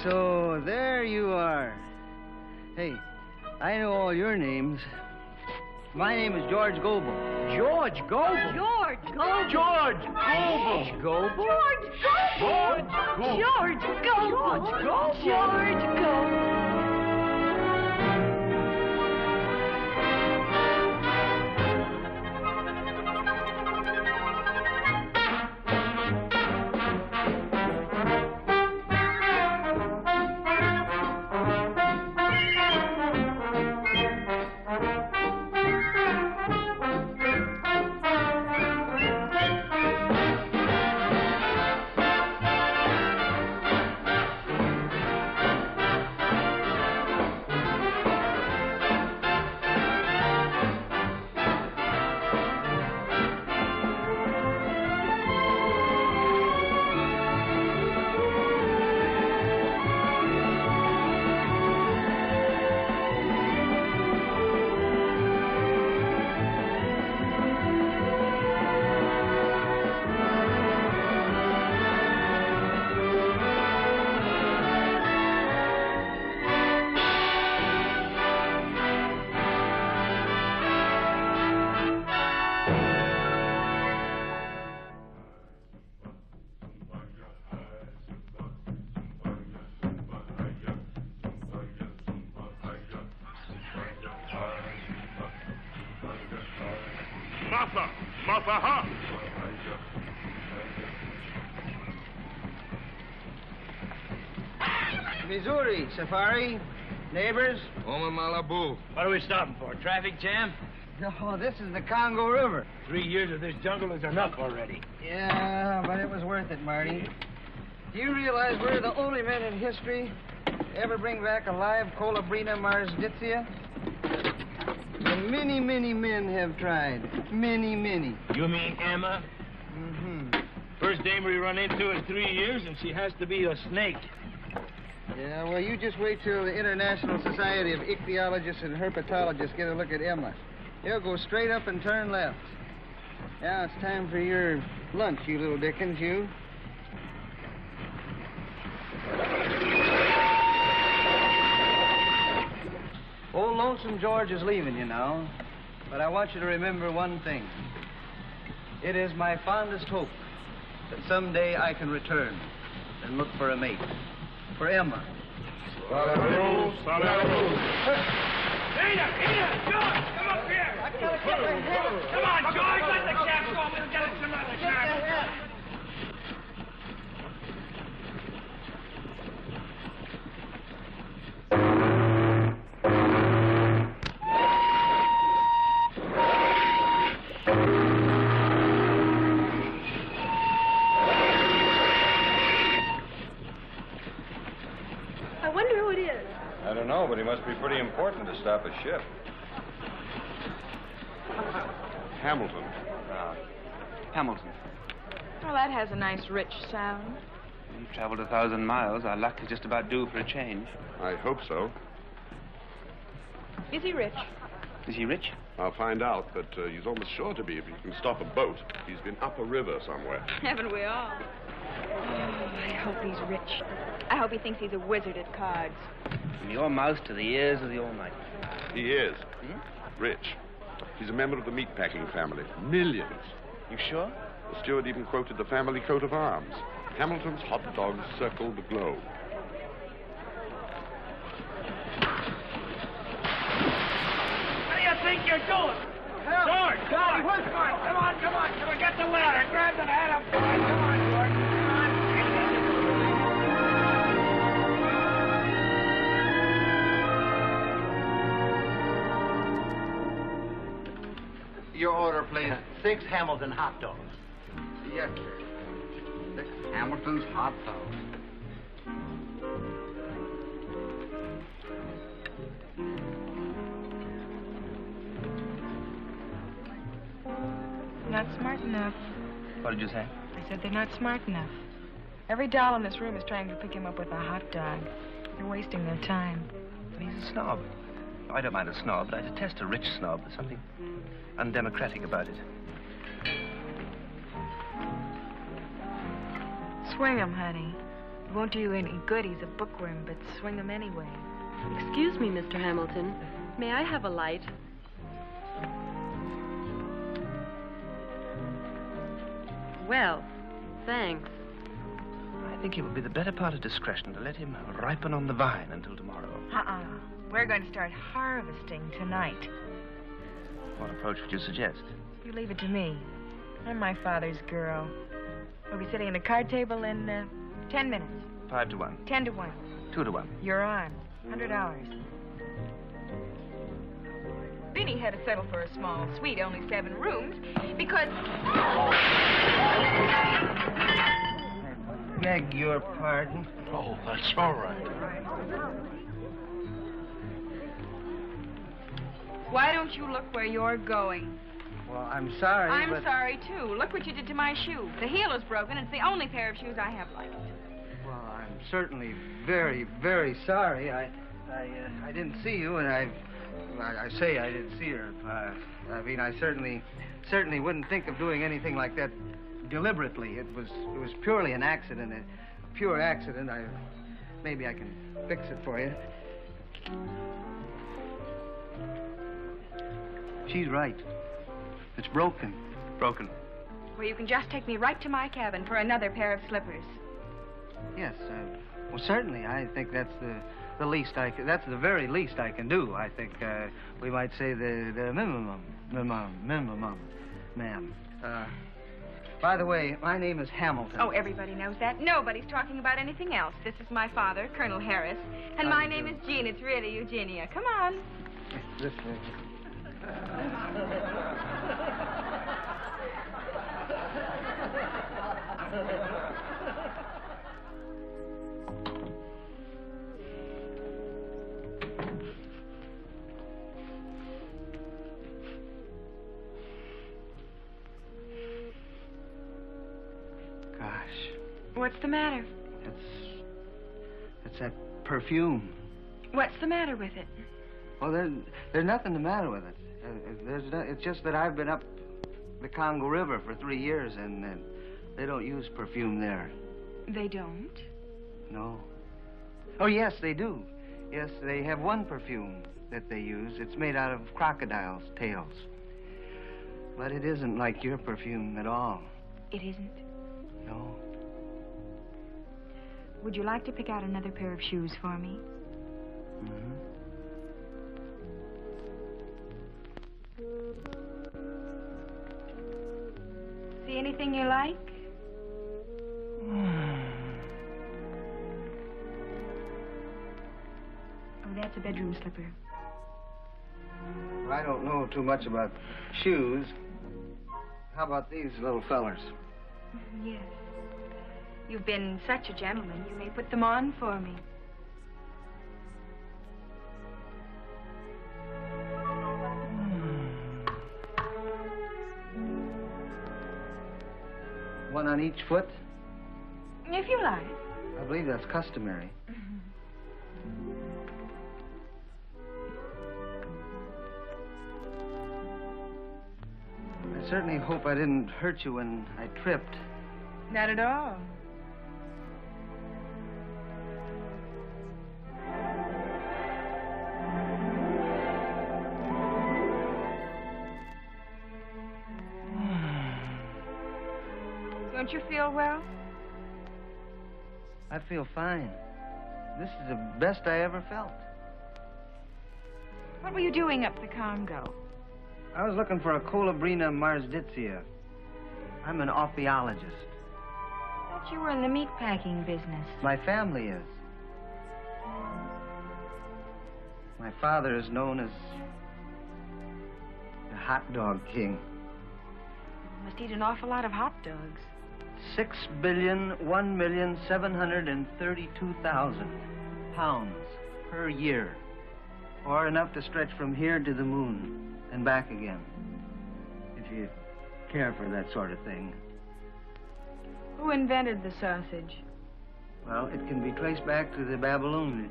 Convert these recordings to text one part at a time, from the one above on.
So there you are. Hey, I know all your names. My name is George Goebel. George Goebel? George Goebel. George Goebel. George Goebel. George Goebel. George Goebel. George Goebel. Masaha. Missouri, Safari. Neighbors. Oma Malabu. What are we stopping for? Traffic jam? No, this is the Congo River. 3 years of this jungle is enough already. Yeah, but it was worth it, Marty. Do you realize we're the only men in history to ever bring back a live Colabrina marsditzia? And many, many men have tried. Many, many. You mean Emma? Mm-hmm. First dame we run into in 3 years, and she has to be a snake. Yeah, well, you just wait till the International Society of Ichthyologists and Herpetologists get a look at Emma. He'll go straight up and turn left. Now it's time for your lunch, you little Dickens, you. Old Lonesome George is leaving you now, but I want you to remember one thing. It is my fondest hope that someday I can return and look for a mate. For Emma. Salaroo, salaroo. Ada! George, come up here! I gotta get my head. Come on, George, let the cap go. We'll get it some other time. I don't know, but he must be pretty important to stop a ship. Hamilton. Hamilton. Well, that has a nice, rich sound. We've traveled 1,000 miles. Our luck is just about due for a change. I hope so. Is he rich? Is he rich? I'll find out, but he's almost sure to be if he can stop a boat. He's been up a river somewhere. Haven't we all? Oh, I hope he's rich. I hope he thinks he's a wizard at cards. From your mouth to the ears of the Almighty. He is. Rich. He's a member of the meatpacking family. Millions. You sure? The steward even quoted the family coat of arms. Hamilton's hot dogs circle the globe. What do you think you're doing? George, George, where's George? Come on, get the ladder. Grab the head up. Come on, George. Come on. Your order, please. 6 Hamilton hot dogs. Yes, sir. 6 Hamilton's hot dogs. Not smart enough. What did you say? I said they're not smart enough. Every doll in this room is trying to pick him up with a hot dog. They're wasting their time. But he's a snob. I don't mind a snob, but I detest a rich snob. There's something undemocratic about it. Swing 'em, honey. Won't do you any good. He's a bookworm, but swing him anyway. Excuse me, Mr. Hamilton. May I have a light? Well, thanks. I think it would be the better part of discretion to let him ripen on the vine until tomorrow. We're going to start harvesting tonight. What approach would you suggest? You leave it to me. I'm my father's girl. We'll be sitting at a card table in 10 minutes. 5 to 1. 10 to 1. 2 to 1. You're on. $100. Vinny had to settle for a small suite, only 7 rooms, because... Beg your pardon. Oh, that's all right. Why don't you look where you're going? Well, I'm sorry, I'm sorry, too. Look what you did to my shoe. The heel is broken. It's the only pair of shoes I have like it. Well, I'm certainly very, very sorry. I didn't see you, and I say I didn't see her. I mean, I certainly wouldn't think of doing anything like that deliberately. It was purely an accident, a pure accident. Maybe I can fix it for you. She's right. It's broken. Broken. Well, you can just take me right to my cabin for another pair of slippers. Yes, well, certainly. I think that's the least that's the very least I can do. I think we might say the minimum, ma'am. By the way, my name is Hamilton. Oh, everybody knows that. Nobody's talking about anything else. This is my father, Colonel Harris, and my name is Jean. It's really Eugenia. Come on. This way. Gosh. What's the matter? It's that perfume. What's the matter with it? Well, there's nothing the matter with it. It's just that I've been up the Congo River for 3 years, and they don't use perfume there. They don't? No. Oh, yes, they do. Yes, they have one perfume that they use. It's made out of crocodiles' tails. But it isn't like your perfume at all. It isn't? No. Would you like to pick out another pair of shoes for me? Mm-hmm. See anything you like? Oh, that's a bedroom slipper. Well, I don't know too much about shoes. How about these little fellers? Yes. You've been such a gentleman. You may put them on for me. One on each foot? If you like. I believe that's customary. I certainly hope I didn't hurt you when I tripped. Not at all. Don't you feel well? I feel fine. This is the best I ever felt. What were you doing up the Congo? I was looking for a Colabrina marsditzia. I'm an ophiologist. I thought you were in the meat packing business. My family is. My father is known as the hot dog king. You must eat an awful lot of hot dogs. 6,1,732,000 pounds per year, or enough to stretch from here to the moon and back again, if you care for that sort of thing. Who invented the sausage? Well, it can be traced back to the Babylonians.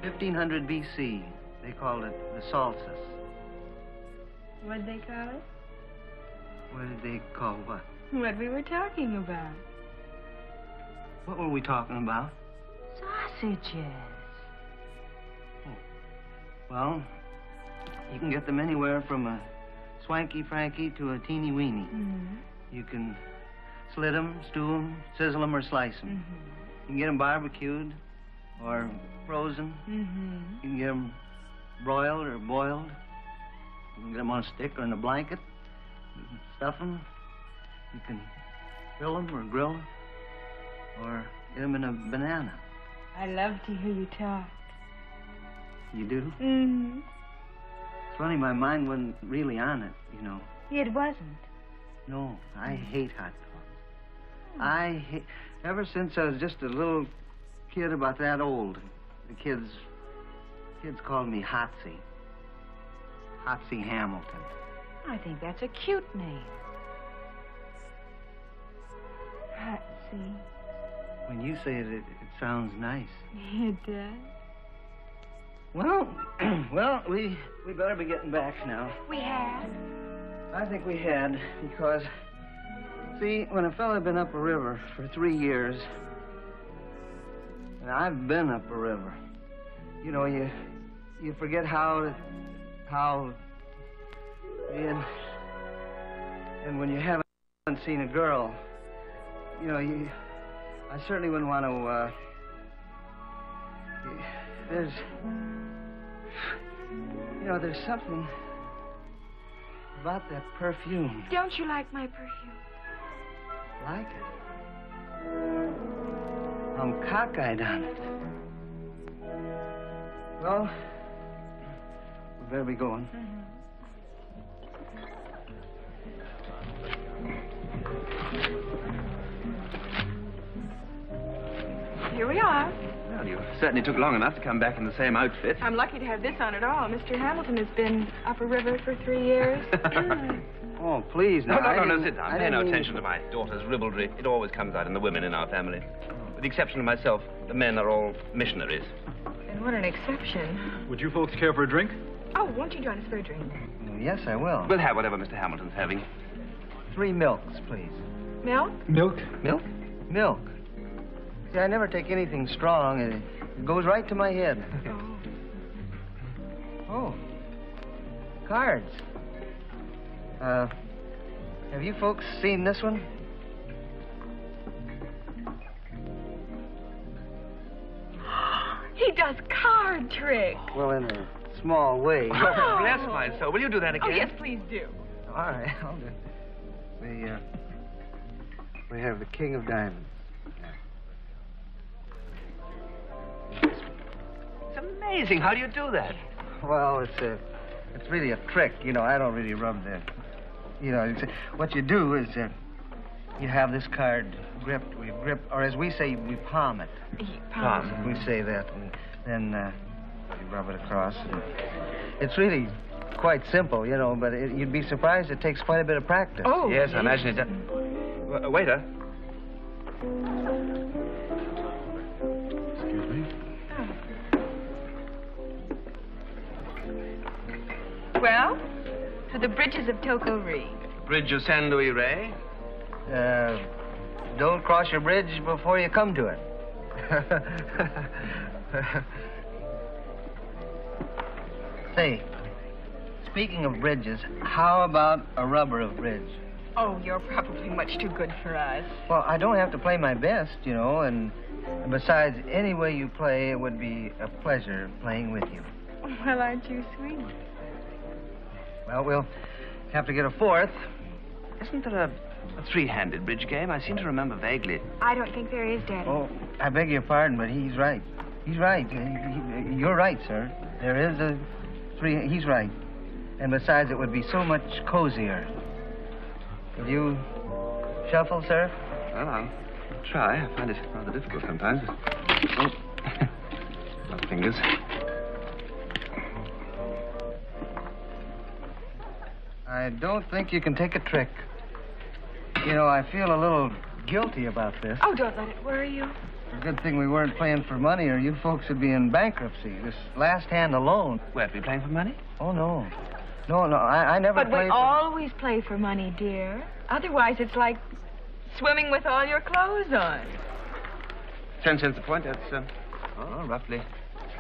1500 B.C. They called it the solstice. What'd they call it? What did they call what? What we were talking about. What were we talking about? Sausages. Well, you can get them anywhere from a swanky Frankie to a teeny weeny. Mm-hmm. You can slit them, stew them, sizzle them, or slice them. Mm-hmm. You can get them barbecued or frozen. Mm-hmm. You can get them broiled or boiled. You can get them on a stick or in a blanket. You can stuff them. You can grill them or grill them. Or get them in a banana. I love to hear you talk. You do? Mm-hmm. It's funny, my mind wasn't really on it, you know. It wasn't. No, I hate hot dogs. I hate... Ever since I was just a little kid about that old, the kids called me Hotsy. Hotsy Hamilton. I think that's a cute name. Patsy. When you say it, it sounds nice. It does. Well, we better be getting back now. We have. I think we had, because, see, when a fella had been up a river for 3 years, and I've been up a river, you know, you forget how, and when you haven't seen a girl, you know, I certainly wouldn't want to, there's something about that perfume. Don't you like my perfume? Like it? I'm cockeyed on it. Well, we better be going. Here we are. Well, you certainly took long enough to come back in the same outfit. I'm lucky to have this on at all. Mr. Hamilton has been up a river for 3 years. Oh, please, now. No, sit down. Pay no attention to my daughter's ribaldry. It always comes out in the women in our family. With the exception of myself, the men are all missionaries. And what an exception. Would you folks care for a drink? Oh, won't you join us for a drink? Yes, I will. We'll have whatever Mr. Hamilton's having. 3 milks, please. Milk? Milk? Milk? Milk. See, I never take anything strong. It goes right to my head. Oh. Cards. Have you folks seen this one? He does card tricks. Well, in a small way. Oh. Bless my soul. Will you do that again? Oh, yes, please do. All right, I'll do it. We have the King of Diamonds. It's amazing. How do you do that? Well, it's really a trick. You know, I don't really rub the... You know, what you do is you have this card gripped. We grip, or as we say, we palm it. Palm. We say that, and then you rub it across. And it's really quite simple, you know, but you'd be surprised it takes quite a bit of practice. Oh, yes, I imagine it does. Waiter. Excuse me. Well, to the bridges of Toko-Ri. Bridge of San Luis Rey. Don't cross your bridge before you come to it. Say, speaking of bridges, how about a rubber of bridge? Oh, you're probably much too good for us. Well, I don't have to play my best, you know, and besides, any way you play, it would be a pleasure playing with you. Well, aren't you sweet? Well, we'll have to get a fourth. Isn't there a three-handed bridge game? I seem to remember vaguely. I don't think there is, Daddy. Oh, I beg your pardon, but he's right. He's right. You're right, sir. There is a three. He's right. And besides, it would be so much cozier. Will you shuffle, sir? Well, I'll try. I find it rather difficult sometimes. Oh. My fingers. I don't think you can take a trick. You know, I feel a little guilty about this. Oh, don't let it worry you. It's a good thing we weren't playing for money, or you folks would be in bankruptcy. This last hand alone. We have to be playing for money? Oh, no. No, I never But played we always play for money, dear. Otherwise, it's like swimming with all your clothes on. 10 cents a point, that's, roughly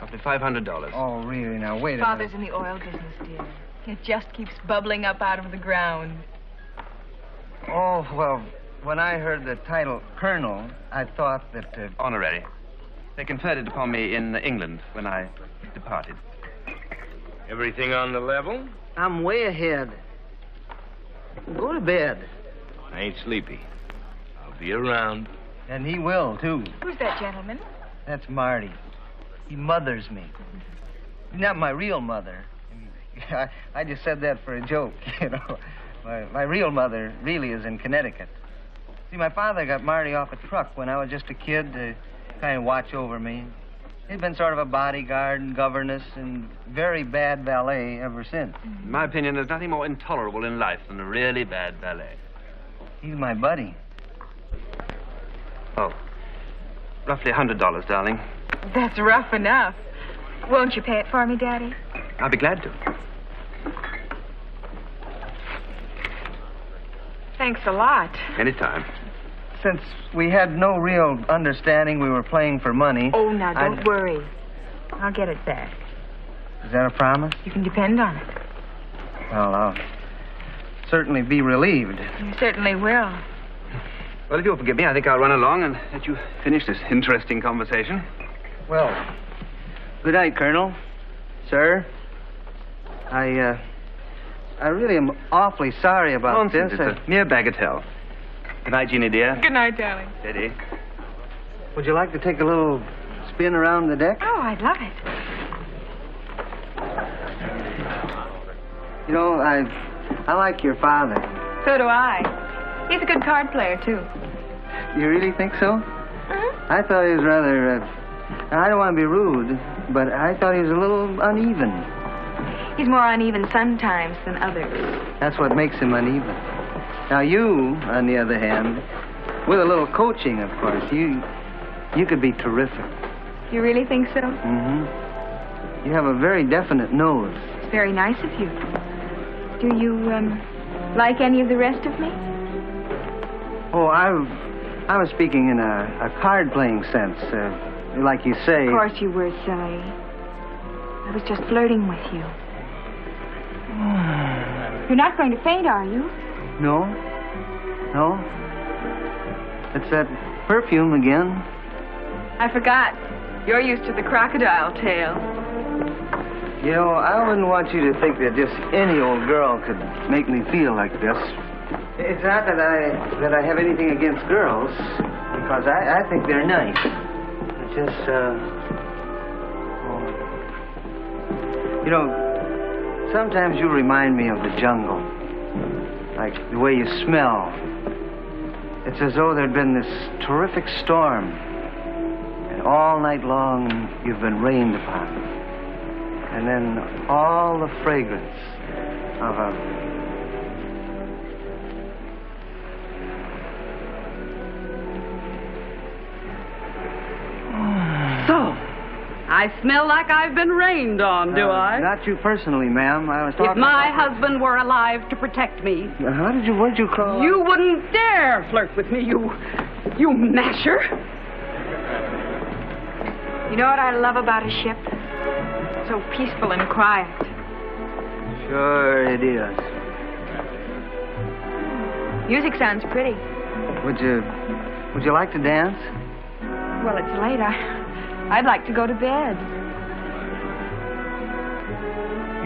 $500. Oh, really? Now, wait a minute. Father's in the oil business, dear. It just keeps bubbling up out of the ground. Oh, well, when I heard the title Colonel, I thought that... Honorary. They conferred it upon me in England when I departed. Everything on the level? I'm way ahead. Go to bed. I ain't sleepy. I'll be around. And he will, too. Who's that gentleman? That's Marty. He mothers me. He's not my real mother. I just said that for a joke, you know. My real mother really is in Connecticut. See, my father got Marty off a truck when I was just a kid to kind of watch over me. He's been sort of a bodyguard and governess and very bad valet ever since. In my opinion, there's nothing more intolerable in life than a really bad valet. He's my buddy. Oh, roughly $100, darling. That's rough enough. Won't you pay it for me, Daddy? I'll be glad to. Thanks a lot. Anytime. Since we had no real understanding, we were playing for money. Oh, now, don't worry. I'll get it back. Is that a promise? You can depend on it. Well, I'll certainly be relieved. You certainly will. Well, if you'll forgive me, I think I'll run along and let you finish this interesting conversation. Well, good night, Colonel. Sir. I really am awfully sorry about Nonsense. this. It's a mere bagatelle. Good night, Jeannie, dear. Good night, darling. Steady. Would you like to take a little spin around the deck? Oh, I'd love it. You know, I like your father. So do I. He's a good card player, too. You really think so? Uh-huh. I thought he was rather, I don't want to be rude, but I thought he was a little uneven. He's more uneven sometimes than others. That's what makes him uneven. Now, you, on the other hand, with a little coaching, of course, you could be terrific. You really think so? Mm-hmm. You have a very definite nose. It's very nice of you. Do you, like any of the rest of me? Oh, I was speaking in a card-playing sense, like you say. Of course you were, silly. I was just flirting with you. You're not going to faint, are you? No. No. It's that perfume again. I forgot. You're used to the crocodile tail. You know, I wouldn't want you to think that just any old girl could make me feel like this. It's not that I have anything against girls, because I think they're nice. It's just, you know, sometimes you remind me of the jungle. Like the way you smell. It's as though there'd been this terrific storm. And all night long, you've been rained upon. And then all the fragrance of a... So, I smell like I've been rained on, do I? Not you personally, ma'am. I was talking If my about... husband were alive to protect me, where'd you crawl? you wouldn't dare flirt with me, you masher. You know what I love about a ship? So peaceful and quiet. Sure it is. Music sounds pretty. Would you like to dance? Well, it's late. I'd like to go to bed.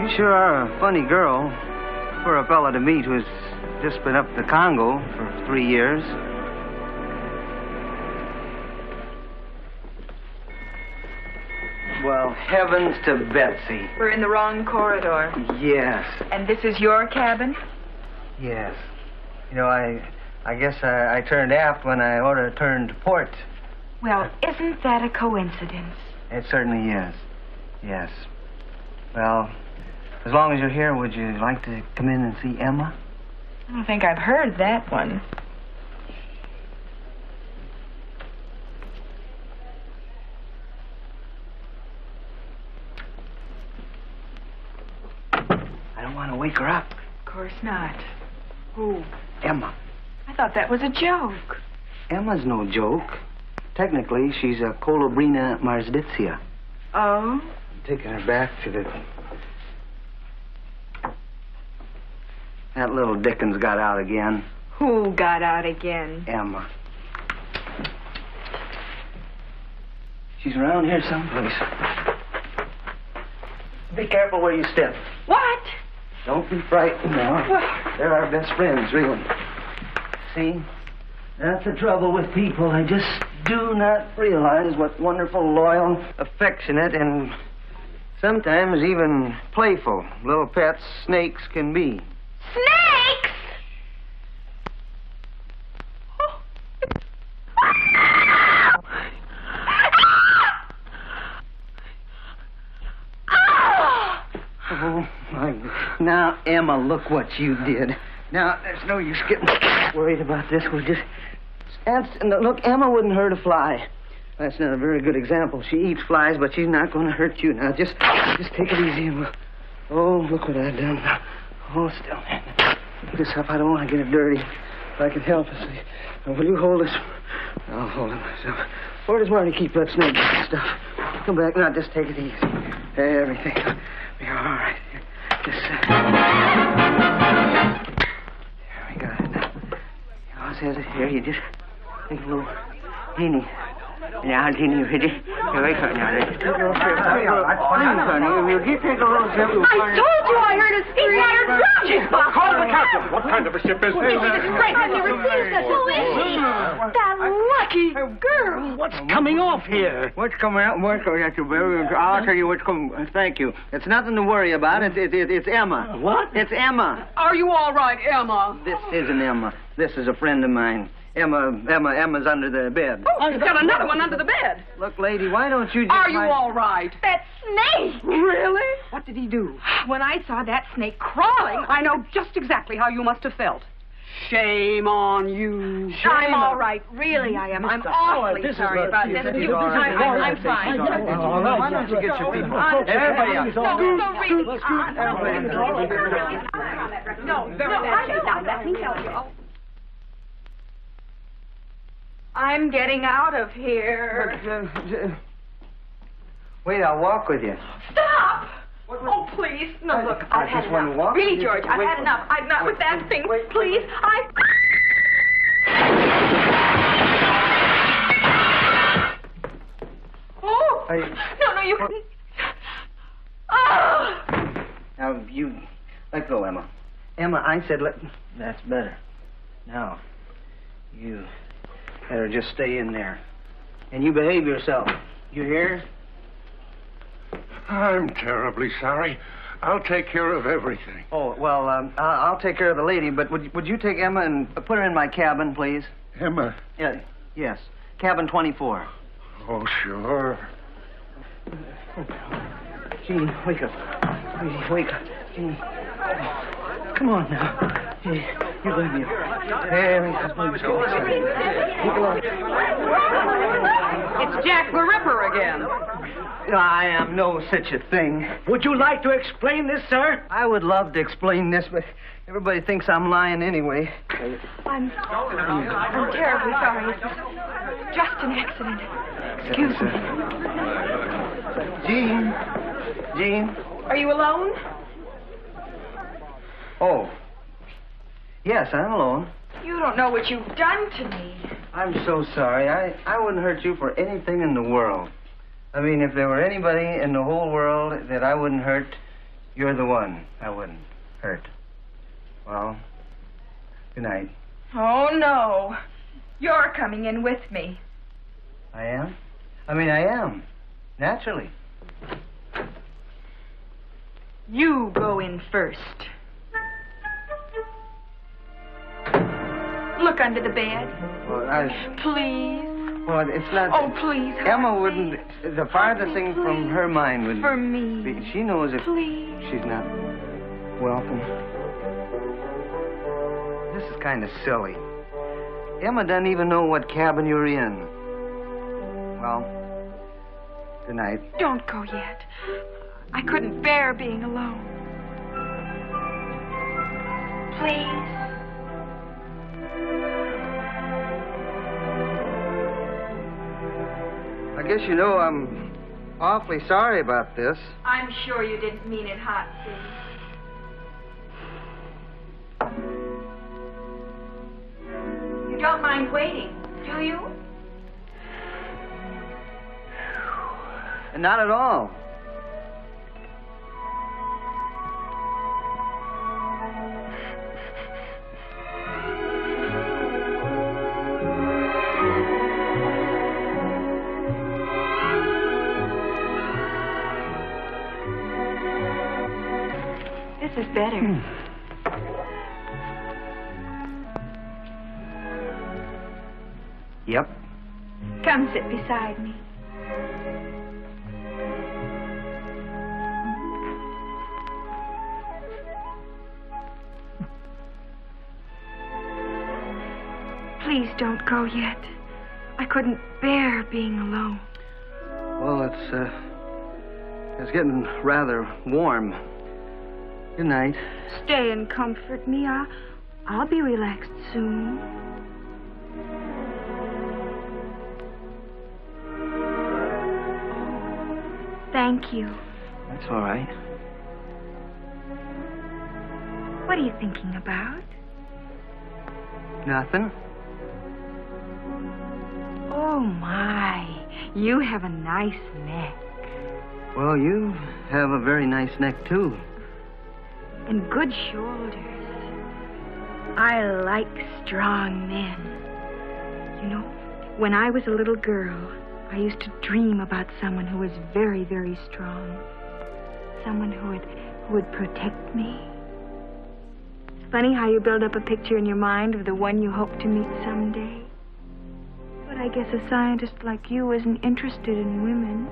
You sure are a funny girl for a fella to meet who's just been up the Congo for 3 years. Well, heavens to Betsy. We're in the wrong corridor. Yes. And this is your cabin? Yes. You know, I guess I turned aft when I ought to turn to port. Well, isn't that a coincidence? It certainly is. Yes. Well, as long as you're here, would you like to come in and see Emma? I don't think I've heard that one. I don't want to wake her up. Of course not. Who? Emma. I thought that was a joke. Emma's no joke. technically, she's a Colobrina marsditzia. Oh? I'm taking her back to the... That little Dickens got out again. Who got out again? Emma. She's around here someplace. Be careful where you step. What? Don't be frightened now. What? They're our best friends, really. See? That's the trouble with people. They just do not realize what wonderful, loyal, affectionate, and sometimes even playful little pets snakes can be. Snakes? Oh, my... Now, Emma, look what you did. Now, there's no use getting worried about this. We'll just... Look, Emma wouldn't hurt a fly. That's not a very good example. She eats flies, but she's not going to hurt you. Now, just take it easy. Oh, look what I've done. Hold still. Pick this up. I don't want to get it dirty. If I can help us. Now, will you hold this? I'll hold it myself. Where does Marty keep that snake stuff? Come back. Now, just take it easy. Everything will be all right. Just... There, we got it now. Yours has it here. You just take a little... Jeannie. Now, Jeannie, you hit it. Here, wait for it now. Just take a little sip. Honey, you just take a little sip. I told you I heard a scream. I heard drums. Call the captain. What kind of a ship is this? I've never seen such a lady. That lucky girl. What's coming off here? What's coming out? I'll tell you what's coming. Thank you. It's nothing to worry about. It's Emma. What? It's Emma. Are you all right, Emma? This isn't Emma. This is a friend of mine. Emma's under the bed. Oh, she's got another one under the bed. Look, lady, why don't you just... Are you all right? That snake. Really? What did he do? When I saw that snake crawling, I know just exactly how you must have felt. Shame on you. I'm all right. Really, I am. I'm awfully sorry about this. I'm fine. All right. Why don't you get your people? Everybody up. No, really. No, let me tell you. I'm getting out of here. Wait, I'll walk with you. Stop! Oh, please. No, look, I've had enough. Really, George, I've had enough. I'm not with that thing. Please, Oh! No, you couldn't. Oh! Now, you... Let go, Emma. Emma, I said let... That's better. Now, you... better just stay in there. And you behave yourself. You hear? I'm terribly sorry. I'll take care of everything. Oh, well, I'll take care of the lady, but would you take Emma and put her in my cabin, please? Emma? Yes. Cabin 24. Oh, sure. Jeannie, wake up. Jeannie, wake up. Jeannie. Come on now. You let me up. There he It's Jack the Ripper again. I am no such a thing. Would you like to explain this, sir? I would love to explain this, but everybody thinks I'm lying anyway. I'm terribly sorry. It was just an accident. Excuse me. Jean? Are you alone? Oh. Yes, I'm alone. You don't know what you've done to me. I'm so sorry. I wouldn't hurt you for anything in the world. I mean, if there were anybody in the whole world that I wouldn't hurt, you're the one I wouldn't hurt. Well, good night. Oh, no. You're coming in with me. I am? I am. Naturally. You go in first. Look under the bed. Well, Please. Well, it's not... Oh, please. Emma wouldn't... The farthest thing from her mind would... For me. Be, she knows if Please. she's not welcome. This is kind of silly. Emma doesn't even know what cabin you're in. Well, good night. Don't go yet. I couldn't bear being alone. Please. guess you know I'm awfully sorry about this. I'm sure you didn't mean it, Hotsy. You don't mind waiting, do you? Not at all. This is better. Yep. Come sit beside me. Please don't go yet. I couldn't bear being alone. Well, it's getting rather warm. Good night. Stay and comfort me. I'll be relaxed soon. Thank you. That's all right. What are you thinking about? Nothing. Oh, my. You have a nice neck. Well, you have a very nice neck, too. And good shoulders. I like strong men. You know, when I was a little girl, I used to dream about someone who was very, very strong. Someone who would protect me. It's funny how you build up a picture in your mind of the one you hope to meet someday. But I guess a scientist like you isn't interested in women.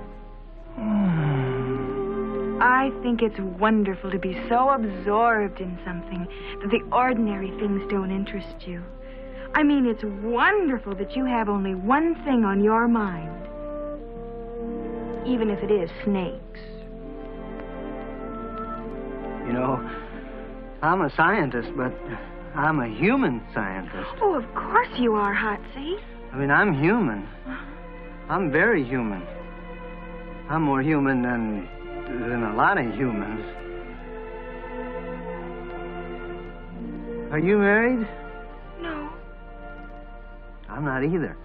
I think it's wonderful to be so absorbed in something that the ordinary things don't interest you. I mean, it's wonderful that you have only one thing on your mind. Even if it is snakes. You know, I'm a scientist, but I'm a human scientist. Oh, of course you are, Hotsy. I mean, I'm human. I'm very human. I'm more human than a lot of humans. Are you married? No. I'm not either.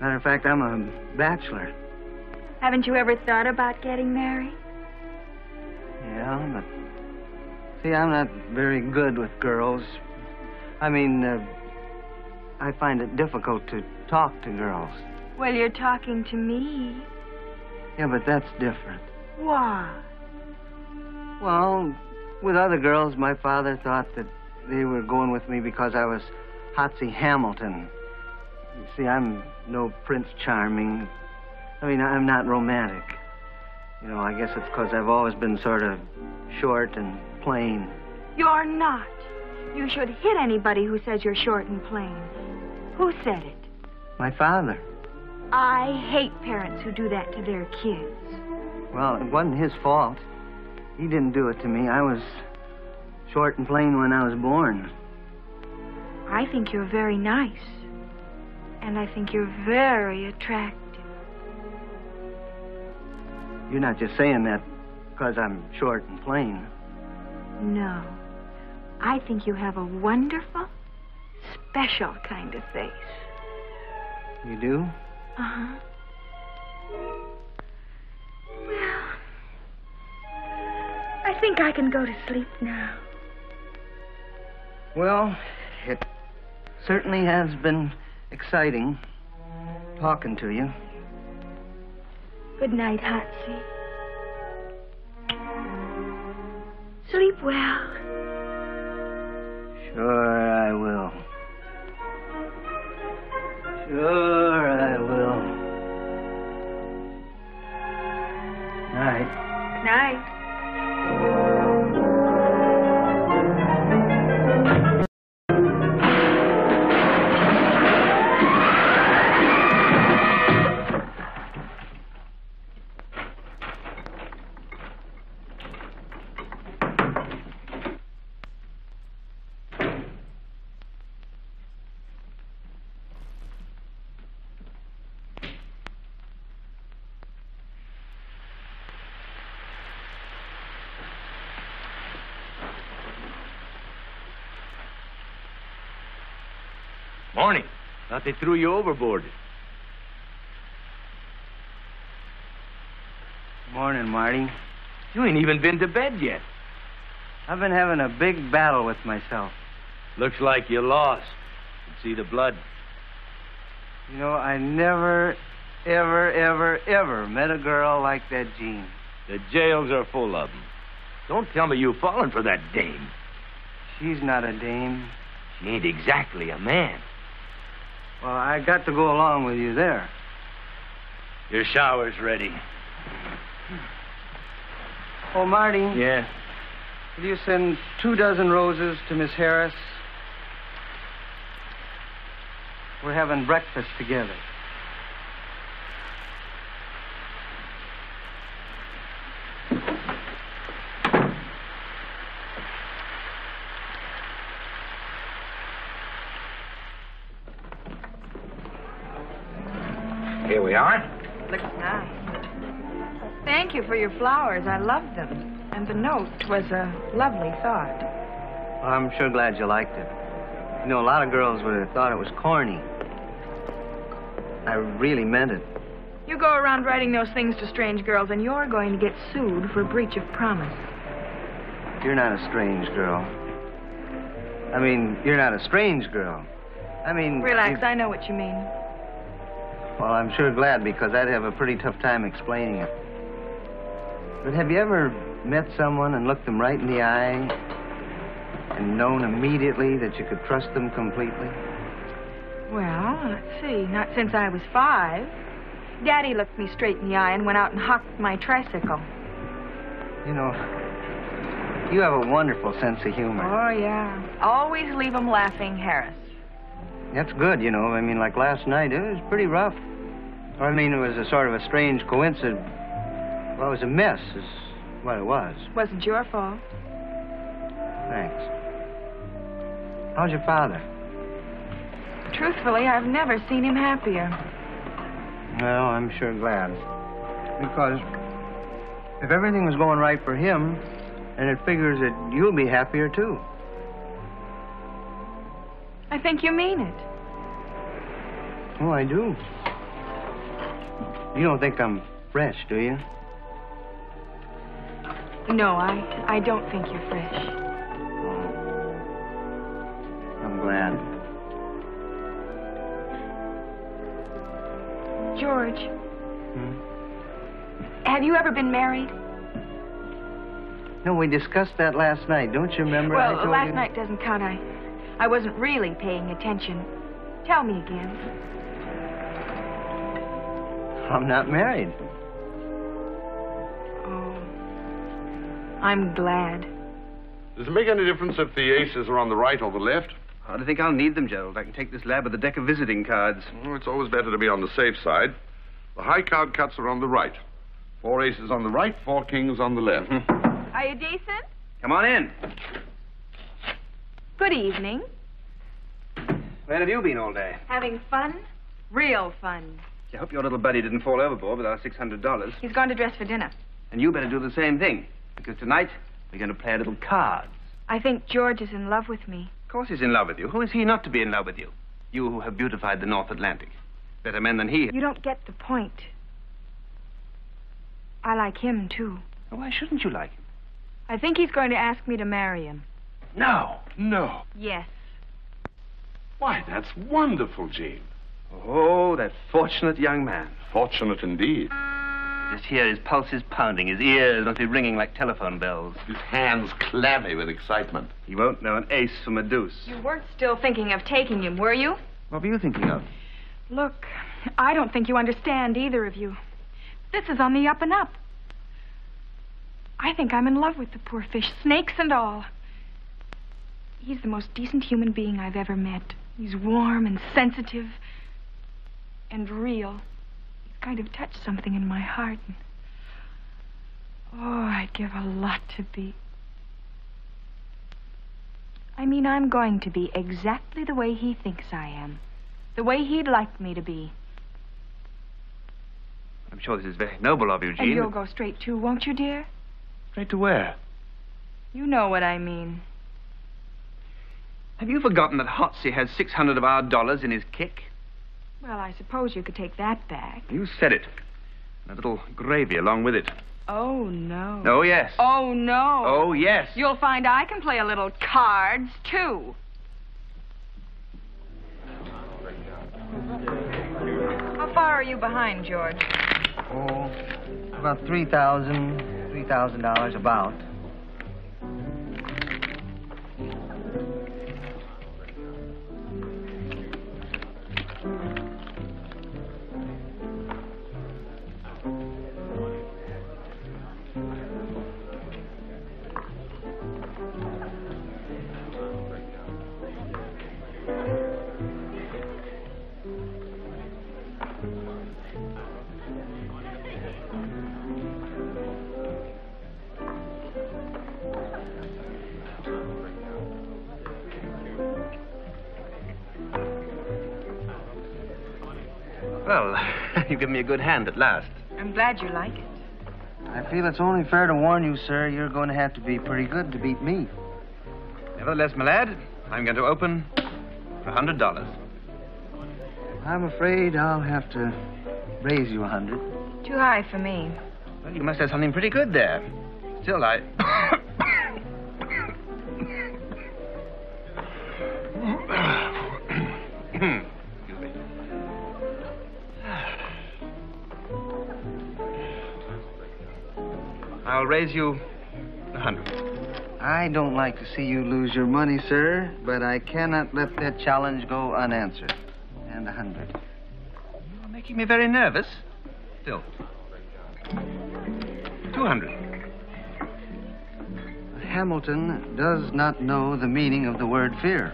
Matter of fact, I'm a bachelor. Haven't you ever thought about getting married? Yeah, but... See, I'm not very good with girls. I mean, I find it difficult to talk to girls. Well, you're talking to me. Yeah, but that's different. Why? Well, with other girls, my father thought that they were going with me because I was Hotsy Hamilton. You see, I'm no Prince Charming. I mean, I'm not romantic. You know, I guess it's because I've always been sort of short and plain. You're not. You should hit anybody who says you're short and plain. Who said it? My father. I hate parents who do that to their kids. Well, it wasn't his fault. He didn't do it to me. I was short and plain when I was born. I think you're very nice. And I think you're very attractive. You're not just saying that because I'm short and plain. No. I think you have a wonderful, special kind of face. You do? Uh-huh. Well, I think I can go to sleep now. Well, it certainly has been exciting talking to you. Good night, Hotsy. Sleep well. Sure I will. Sure I will. Night. Night. Morning. Thought they threw you overboard. Morning, Marty. You ain't even been to bed yet. I've been having a big battle with myself. Looks like you lost. Can see the blood. You know, I never, ever met a girl like that Jean. The jails are full of them. Don't tell me you've fallen for that dame. She's not a dame. She ain't exactly a man. Well, I got to go along with you there. Your shower's ready. Oh, Marty. Yeah? Will you send 24 roses to Miss Harris? We're having breakfast together. Here we are. Looks nice. Thank you for your flowers. I love them. And the note was a lovely thought. Well, I'm sure glad you liked it. You know, a lot of girls would have thought it was corny. I really meant it. You go around writing those things to strange girls, and you're going to get sued for breach of promise. You're not a strange girl. I mean, you're not a strange girl. I mean... Relax, I know what you mean. Well, I'm sure glad, because I'd have a pretty tough time explaining it. But have you ever met someone and looked them right in the eye and known immediately that you could trust them completely? Well, let's see. Not since I was 5. Daddy looked me straight in the eye and went out and hocked my tricycle. You know, you have a wonderful sense of humor. Oh, yeah. Always leave 'em laughing, Harris. That's good, you know. I mean, like last night, it was pretty rough. I mean, it was a sort of a strange coincidence. Well, it was a mess, is what it was. Wasn't your fault. Thanks. How's your father? Truthfully, I've never seen him happier. Well, I'm sure glad. Because if everything was going right for him, then it figures that you'll be happier, too. I think you mean it. Oh, I do. You don't think I'm fresh, do you? No, I don't think you're fresh. I'm glad. George. Have you ever been married? No, we discussed that last night. Don't you remember? Well, I told last you... night doesn't count. I wasn't really paying attention. Tell me again. I'm not married. Oh. I'm glad. Does it make any difference if the aces are on the right or the left? I don't think I'll need them, Gerald. I can take this lab with a deck of visiting cards. Well, it's always better to be on the safe side. The high card cuts are on the right. 4 aces on the right, 4 kings on the left. Are you decent? Come on in. Good evening. Where have you been all day? Having fun? Real fun. I hope your little buddy didn't fall overboard with our $600. He's going to dress for dinner. And you better do the same thing. Because tonight, we're going to play a little cards. I think George is in love with me. Of course he's in love with you. Who is he not to be in love with you? You who have beautified the North Atlantic. Better men than he. You don't get the point. I like him, too. Why shouldn't you like him? I think he's going to ask me to marry him. No. No. Yes. Why, that's wonderful, Jean. Oh, that fortunate young man. Fortunate indeed. Just hear his pulses pounding. His ears must be ringing like telephone bells. His hands clammy with excitement. He won't know an ace from a deuce. You weren't still thinking of taking him, were you? What were you thinking of? Look, I don't think you understand, either of you. This is on the up and up. I think I'm in love with the poor fish, snakes and all. He's the most decent human being I've ever met. He's warm and sensitive and real. He's kind of touched something in my heart. And... oh, I'd give a lot to be... I mean, I'm going to be exactly the way he thinks I am. The way he'd like me to be. I'm sure this is very noble of you, Jean. And you'll go straight to, won't you, dear? Straight to where? You know what I mean. Have you forgotten that Hotsy has 600 of our dollars in his kick? Well, I suppose you could take that back. You said it. And a little gravy along with it. Oh, no. Oh, yes. Oh, no. Oh, yes. You'll find I can play a little cards, too. How far are you behind, George? Oh, about $3,000 about. Well, you've given me a good hand at last. I'm glad you like it. I feel it's only fair to warn you, sir, you're going to have to be pretty good to beat me. Nevertheless, my lad, I'm going to open for $100. I'm afraid I'll have to raise you 100. Too high for me. Well, you must have something pretty good there. Still, I... Excuse me. I'll raise you 100. I don't like to see you lose your money, sir, but I cannot let that challenge go unanswered. And 100. You're making me very nervous. Still. 200. Hamilton does not know the meaning of the word fear.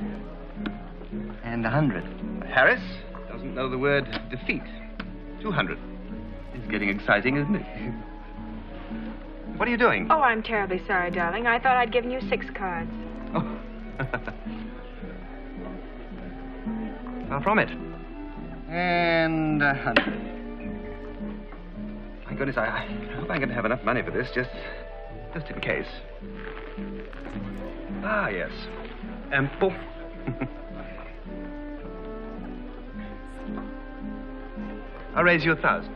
And 100. Harris doesn't know the word defeat. 200. It's getting exciting, isn't it? What are you doing? Oh, I'm terribly sorry, darling. I thought I'd given you 6 cards. Oh. Far from it. And 100. My goodness, I hope I'm going to have enough money for this, just in case. Ah, yes. Ample. I'll raise you 1,000.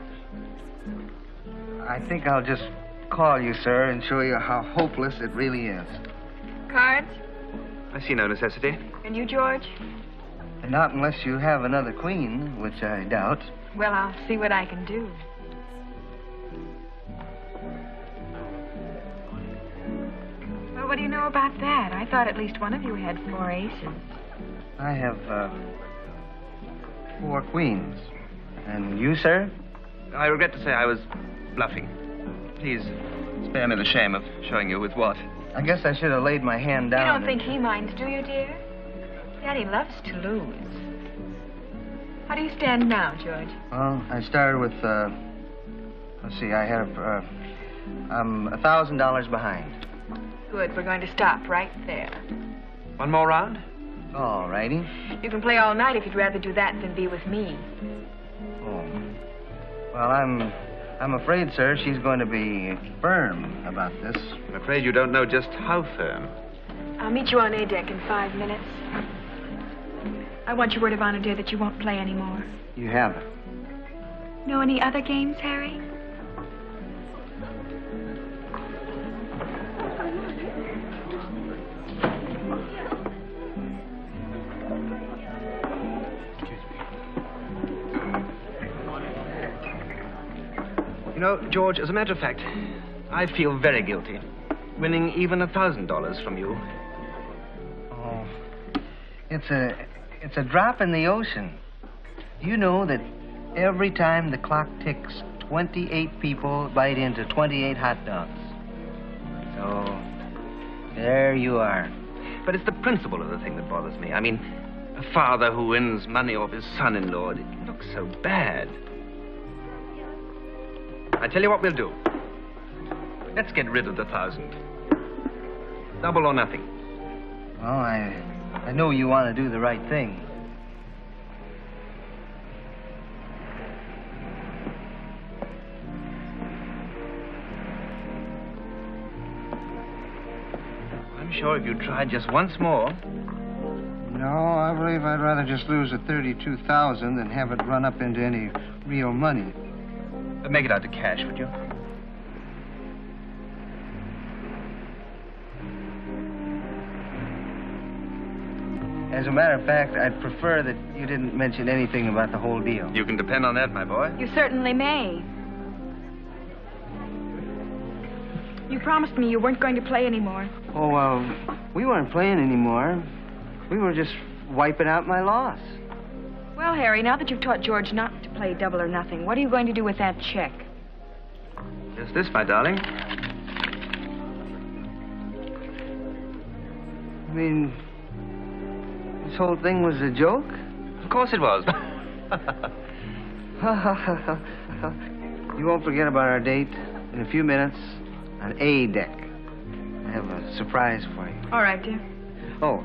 I think I'll just call you, sir, and show you how hopeless it really is. Cards? I see no necessity. And you, George? And not unless you have another queen, which I doubt. Well, I'll see what I can do. Well, what do you know about that? I thought at least one of you had 4 aces. I have 4 queens. And you, sir? I regret to say I was bluffing. Please spare me the shame of showing you with what. I guess I should have laid my hand down. You don't think he minds, do you, dear? Daddy loves to lose. How do you stand now, George? Well, I started with, let's see, I had I'm $1,000 behind. Good, we're going to stop right there. One more round? All righty. You can play all night if you'd rather do that than be with me. Oh. Well, I'm afraid, sir, she's going to be firm about this. I'm afraid you don't know just how firm. I'll meet you on A deck in 5 minutes. I want your word of honor, dear, that you won't play anymore. You haven't. Know any other games, Harry? You know, George, as a matter of fact, I feel very guilty. Winning even $1,000 from you. Oh, it's a drop in the ocean. Do you know that every time the clock ticks, 28 people bite into 28 hot dogs? So, there you are. But it's the principle of the thing that bothers me. I mean, a father who wins money off his son-in-law, it looks so bad. I tell you what we'll do. Let's get rid of the 1,000. Double or nothing. Well, I know you want to do the right thing. I'm sure if you tried just once more, No, I believe I'd rather just lose the $32,000 than have it run up into any real money. Make it out to cash, would you? As a matter of fact, I'd prefer that you didn't mention anything about the whole deal. You can depend on that, my boy. You certainly may. You promised me you weren't going to play anymore. Oh, well, we weren't playing anymore. We were just wiping out my loss. Well, Harry, now that you've taught George not to play double or nothing, what are you going to do with that check? Just this, my darling. I mean, this whole thing was a joke? Of course it was. You won't forget about our date in a few minutes on A deck. I have a surprise for you. All right, dear. Oh,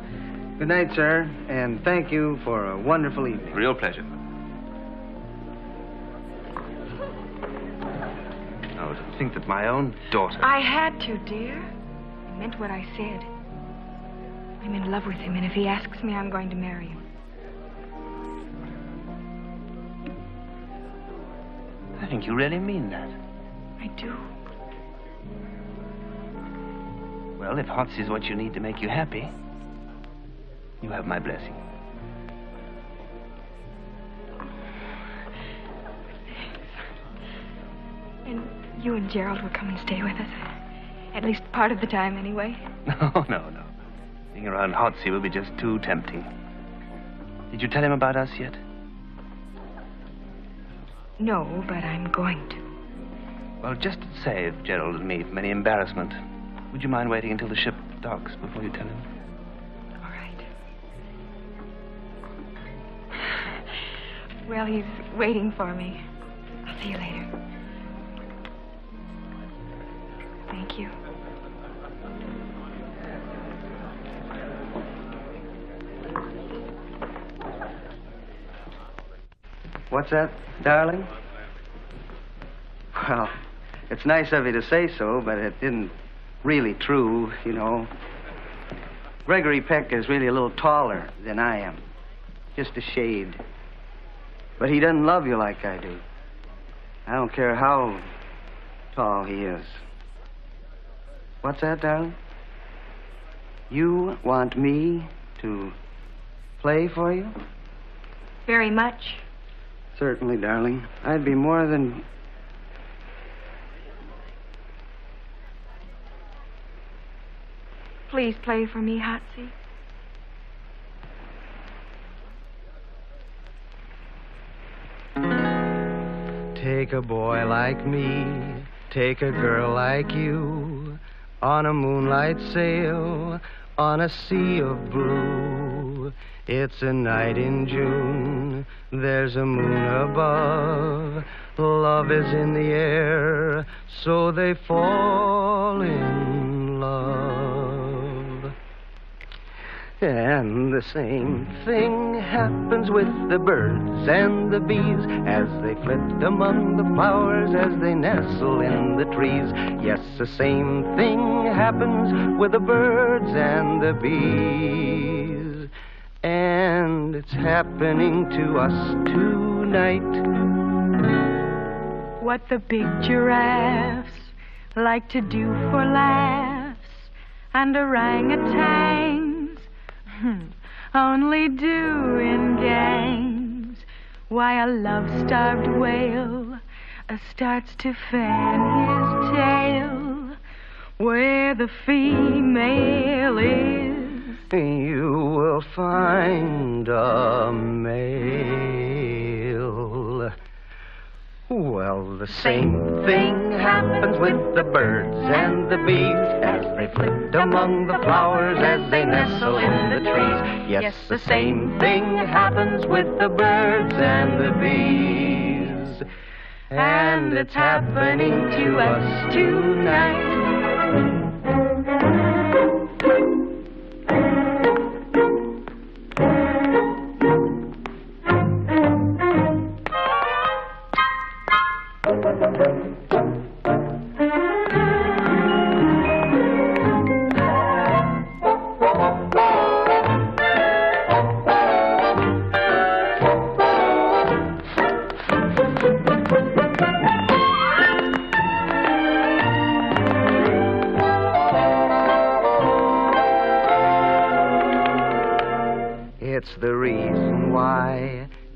good night, sir, and thank you for a wonderful evening. Real pleasure. Oh, to think that my own daughter... I had to, dear. I meant what I said. I'm in love with him, and if he asks me, I'm going to marry him. I think you really mean that. I do. Well, if Hotsy's what you need to make you happy, you have my blessing. And you and Gerald will come and stay with us. At least part of the time, anyway. No. Being around Hotsy will be just too tempting. Did you tell him about us yet? No, but I'm going to. Well, just to save Gerald and me from any embarrassment, would you mind waiting until the ship docks before you tell him? All right. Well, he's waiting for me. I'll see you later. Thank you. What's that, darling? Well, it's nice of you to say so, but it isn't really true, you know. Gregory Peck is really a little taller than I am. Just a shade. But he doesn't love you like I do. I don't care how tall he is. What's that, darling? You want me to play for you? Very much. Certainly, darling. I'd be more than... Please play for me, Hotsy. Take a boy like me, take a girl like you, on a moonlight sail, on a sea of blue. It's a night in June, there's a moon above, love is in the air, so they fall in love. And the same thing happens with the birds and the bees as they flit among the flowers, as they nestle in the trees. Yes, the same thing happens with the birds and the bees. And it's happening to us tonight. What the big giraffes like to do for laughs, and orangutans only do in gangs. Why, a love-starved whale starts to fan his tail where the female is. You will find a male. Well, the same thing happens with the birds and the bees as they flit among the flowers, as they nestle in the trees. Yes, the same thing happens with the birds and the bees. And it's happening to us tonight.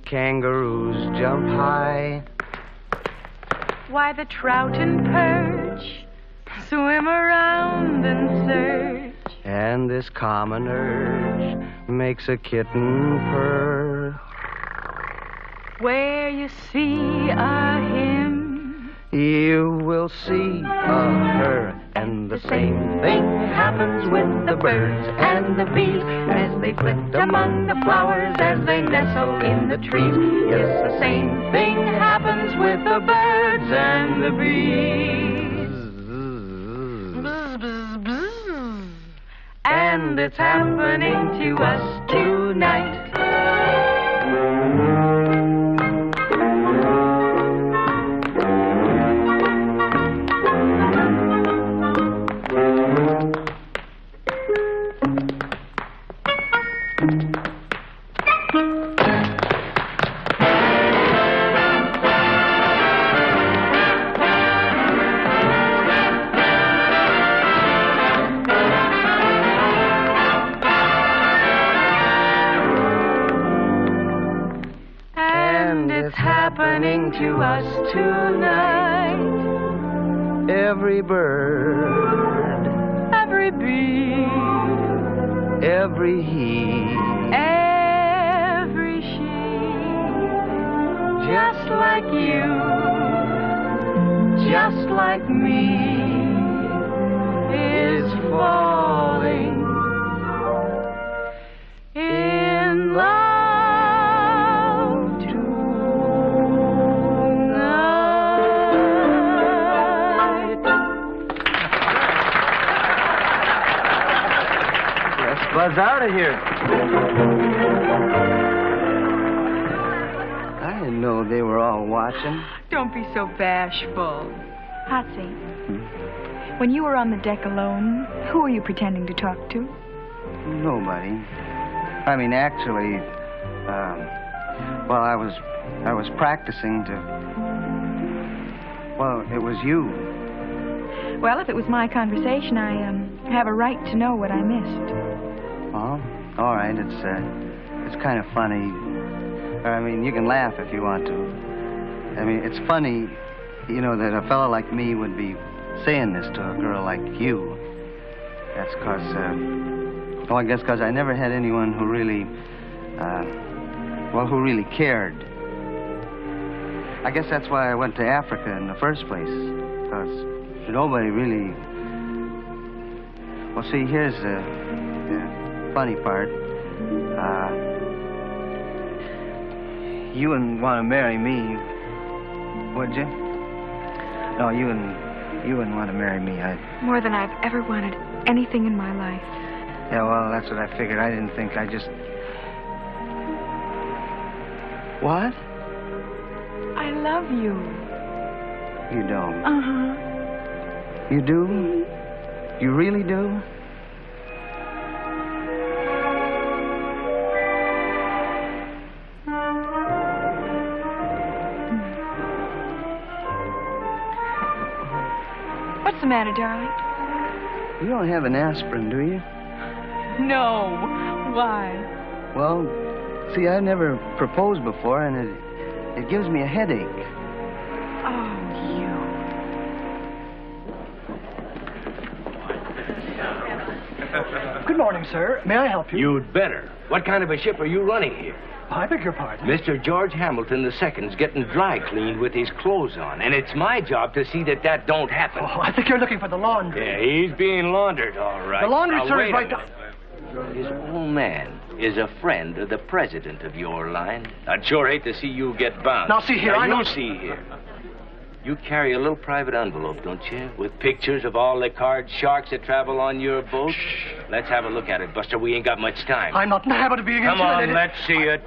kangaroos jump high. Why the trout and perch swim around and search. And this common urge makes a kitten purr. Where you see a him, You will see a her. And the same thing happens with the birds and the bees as they flit among the flowers, as they nestle in the trees. Yes, the same thing happens with the birds and the bees. Bzz, bzz, bzz. And it's happening to us tonight. Happening to us tonight. Every bird, every bee, every he, every she, just like you, just like me, is falling in love. Buzz out of here. I didn't know they were all watching. Don't be so bashful. Hotsy, when you were on the deck alone, who were you pretending to talk to? Nobody. I mean, actually, well, I was practicing to. Well, it was you. Well, if it was my conversation, I have a right to know what I missed. Well, all right. It's kind of funny. I mean, you can laugh if you want to. I mean, it's funny, you know, that a fellow like me would be saying this to a girl like you. That's because, well, I guess because I never had anyone who really, who really cared. I guess that's why I went to Africa in the first place, because nobody really. Well, see, here's the funny part. You wouldn't want to marry me, would you? No, you wouldn't want to marry me. More than I've ever wanted anything in my life. Yeah, well, that's what I figured. I didn't think. I just. What? I love you. You don't. Uh-huh. You do? You really do? What's the matter, darling? You don't have an aspirin, do you? No. Why? Well, see, I never proposed before, and it gives me a headache. Oh, you. Good morning, sir. May I help you? You'd better. What kind of a ship are you running here? I beg your pardon. Mr. George Hamilton II's getting dry cleaned with his clothes on, and it's my job to see that don't happen. Oh, I think you're looking for the laundry. Yeah, he's being laundered, all right. The laundry, now, sir, wait is a right minute. His old man is a friend of the president of your line. I'd sure hate to see you get bound. Now, see here, I you know... see here. You carry a little private envelope, don't you? With pictures of all the card sharks that travel on your boat? Shh. Let's have a look at it, Buster. We ain't got much time. I'm not in the habit of being Come intimidated. on, let's see it.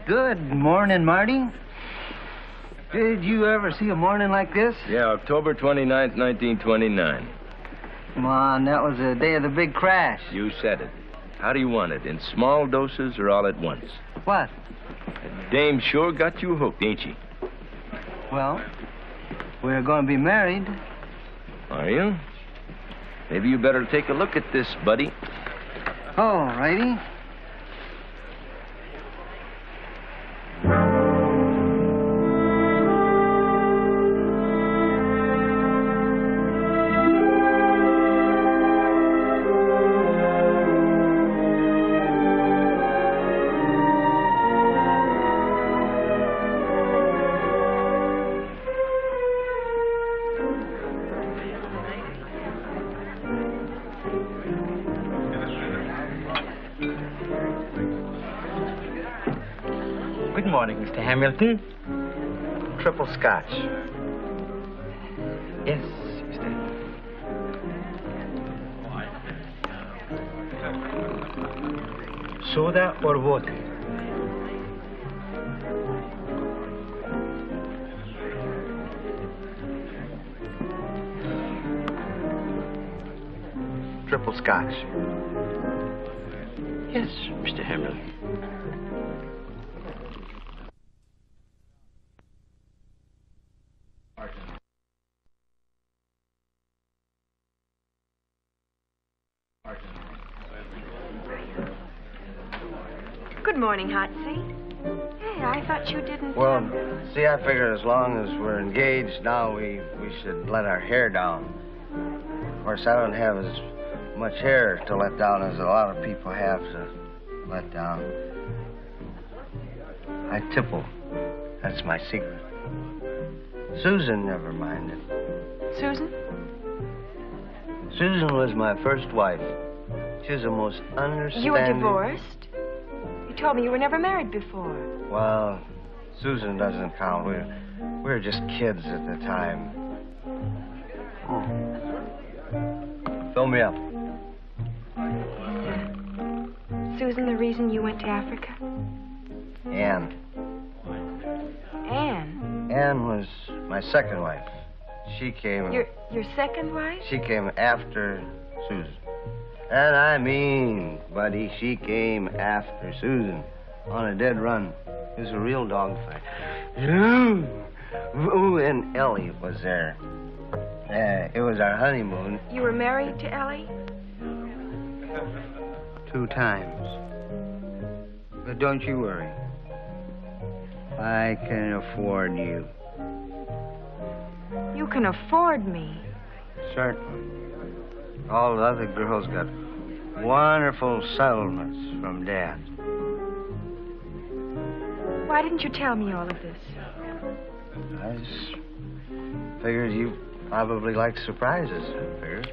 Good morning, Marty. Did you ever see a morning like this? Yeah, October 29th, 1929. Come on, that was the day of the big crash. You said it. How do you want it? In small doses or all at once? What? That dame sure got you hooked, ain't she? Well, we're going to be married. Are you? Maybe you better take a look at this, buddy. All righty. Good morning, Mr. Hamilton. Triple Scotch. Yes, Mr. Soda or water? Triple Scotch. Yes, Mr. Hamilton. Good morning, Hotsy. Hey, I thought you didn't... Well, see, I figured as long as we're engaged now, we should let our hair down. Of course, I don't have as much hair to let down as a lot of people have to let down. I tipple. That's my secret. Susan never minded. Susan? Susan was my first wife. She was the most understanding... You were divorced? You told me you were never married before. Well, Susan doesn't count. We were just kids at the time. Oh. Fill me up. Susan, the reason you went to Africa? Anne. Anne? Anne was my second wife. She came... Your second wife? She came after Susan. And I mean, buddy, she came after Susan on a dead run. It was a real dogfight. Ooh, and Ellie was there. It was our honeymoon. You were married to Ellie? 2 times. But don't you worry. I can afford you. You can afford me? Certainly. All the other girls got wonderful settlements from Dad. Why didn't you tell me all of this? I just figured you probably like surprises, I figured.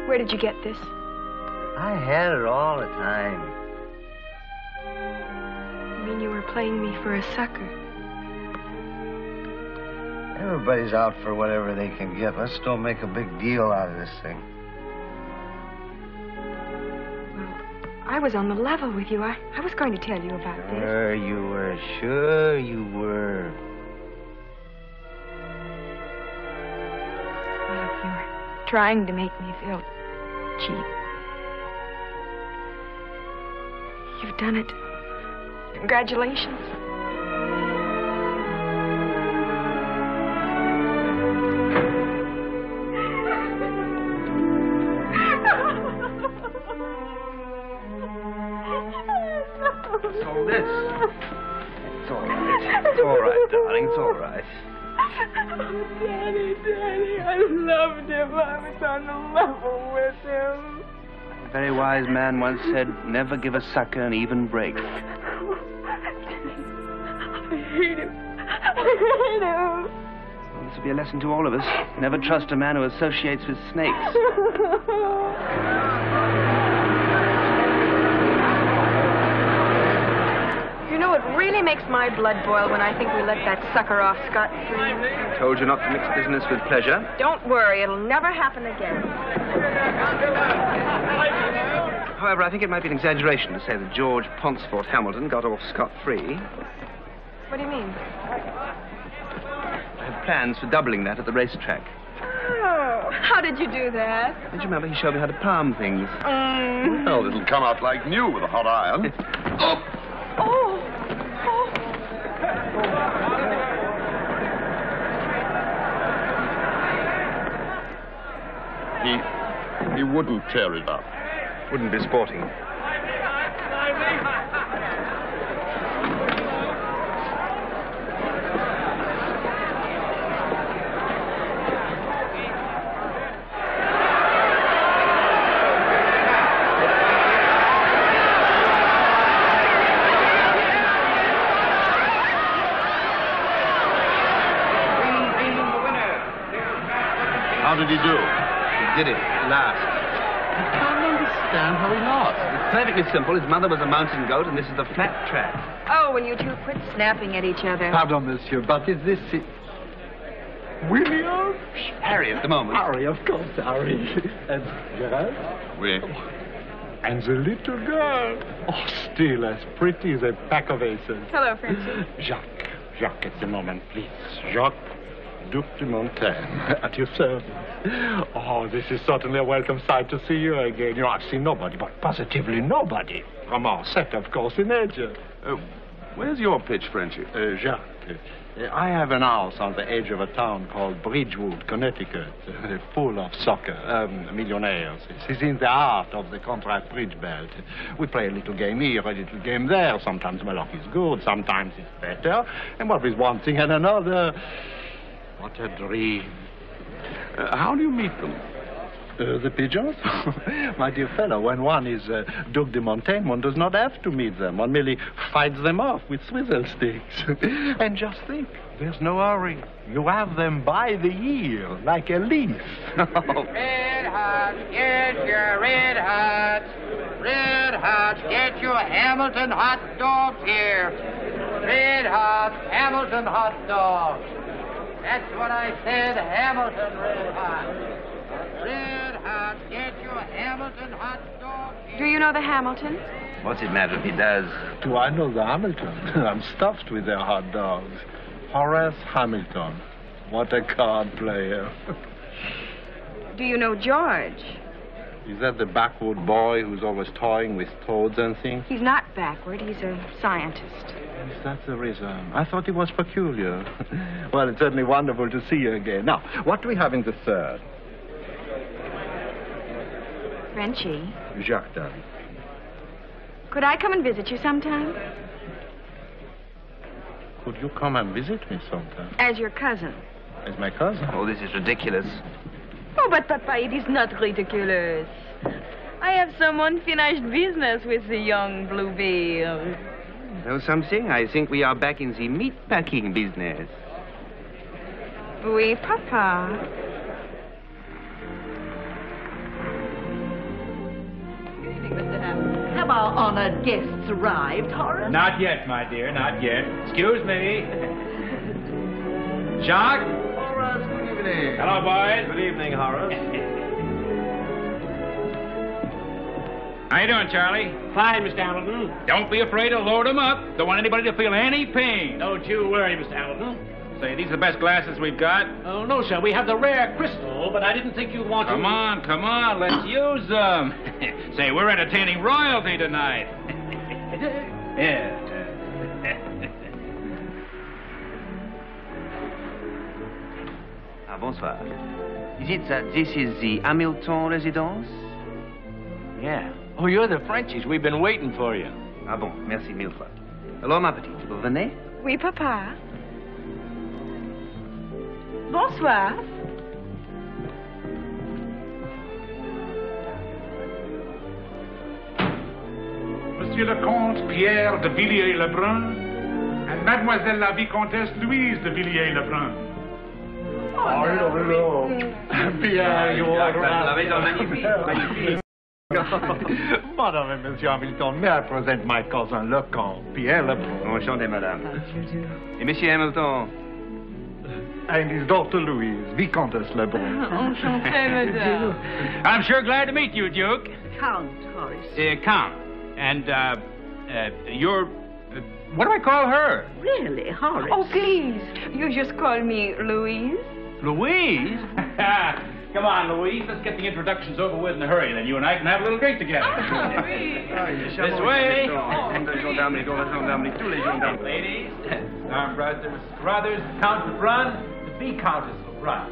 Where did you get this? I had it all the time. You mean you were playing me for a sucker? Everybody's out for whatever they can get. Let's don't make a big deal out of this thing. Well, I was on the level with you. I was going to tell you about this. Sure you were. Sure you were. Well, if you were trying to make me feel cheap. You've done it. Congratulations. What's all this? It's all right. It's all right, darling. It's all right. Daddy, I loved him. I was on the level with him. A very wise man once said, never give a sucker an even break. I hate him. I hate him. Well, this will be a lesson to all of us. Never trust a man who associates with snakes. You know, it really makes my blood boil when I think we let that sucker off scot-free. Told you not to mix business with pleasure. Don't worry, it'll never happen again. However, I think it might be an exaggeration to say that George Ponsford Hamilton got off scot-free. What do you mean? I have plans for doubling that at the racetrack. Oh, how did you do that? Don't you remember he showed me how to palm things? Well, it'll come out like new with a hot iron. Oh! wouldn't tear it up. Wouldn't be sporting. How did he do? He did it last. I can't understand how he lost. It's perfectly simple. His mother was a mountain goat, and this is the flat track. Oh, will you two quit snapping at each other? Pardon, monsieur, but is this it? William? Harry, at the moment. Harry, of course, Harry. And Gerard? Oui. And the little girl. Oh, still as pretty as a pack of aces. Hello, Frenchie. Jacques. Jacques, at the moment, please. Jacques, Duc de Montaigne, at your service. Oh, this is certainly a welcome sight to see you again. You know, I've seen nobody, but positively nobody. From our set, of course, in Asia. Where's your pitch, Frenchie? Jacques, I have an house on the edge of a town called Bridgewood, Connecticut, full of soccer, millionaires. It's in the heart of the contract bridge belt. We play a little game here, a little game there. Sometimes my luck is good, sometimes it's better. And what with one thing and another, what a dream. How do you meet them? The pigeons? My dear fellow, when one is Duc de Montaigne, one does not have to meet them. One merely fights them off with swivel sticks. And just think, there's no hurry. You have them by the ear, like a leaf. Red hot, get your red hot. Red hot, get your Hamilton hot dogs here. Red hot, Hamilton hot dogs. That's what I said, Hamilton red hot. Red hot, get your Hamilton hot dog. Do you know the Hamilton? What's it matter if he does? Do I know the Hamilton? I'm stuffed with their hot dogs. Horace Hamilton. What a card player. Do you know George? Is that the backward boy who's always toying with toads and things? He's not backward. He's a scientist. Is that the reason? I thought he was peculiar. Well, it's certainly wonderful to see you again. Now, what do we have in the third? Frenchie, Jacques, darling. could I come and visit you sometime? Could you come and visit me sometime? As your cousin. As my cousin? Oh, this is ridiculous. Oh, but Papa, it is not ridiculous. I have some unfinished business with the young Bluebeard. Know something? I think we are back in the meat-packing business. Oui, Papa. Have our honored guests arrived, Horace? Not yet, my dear, not yet. Excuse me. Jacques? Horace, good evening. Hello, boys. Good evening, Horace. How you doing, Charlie? Fine, Mr. Hamilton. Don't be afraid to load 'em up. Don't want anybody to feel any pain. Don't you worry, Mr. Hamilton. Say, these are the best glasses we've got. Oh, no, sir. We have the rare crystal, but I didn't think you'd want to... Come on. Let's use them. Say, we're entertaining royalty tonight. Yeah. Bonsoir. Is it that this is the Hamilton residence? Yeah. Oh, you're the Frenchies. We've been waiting for you. Ah bon, merci mille fois. Alors, ma petite, vous venez? Oui, Papa. Bonsoir. Monsieur le Comte Pierre de Villiers-le-Brun and Mademoiselle la Vicomtesse Louise de Villiers-le-Brun. Oh, hello. Pierre, you are magnifique. Madame and Monsieur Hamilton, may I present my cousin Le Comte, Pierre Lebrun. Enchanté, madame. Et Monsieur Hamilton? And his daughter Louise, Vicomtesse Lebrun. Enchanté, madame. I'm sure glad to meet you, Duke. Count, Horace. Count. And, you're... what do I call her? Really, Horace? Oh, please. You just call me Louise. Louise? Come on, Louise. Let's get the introductions over with in a hurry, then you and I can have a little drink together. This way. Ladies, our brothers, Count Lebrun, the Viscountess Lebrun.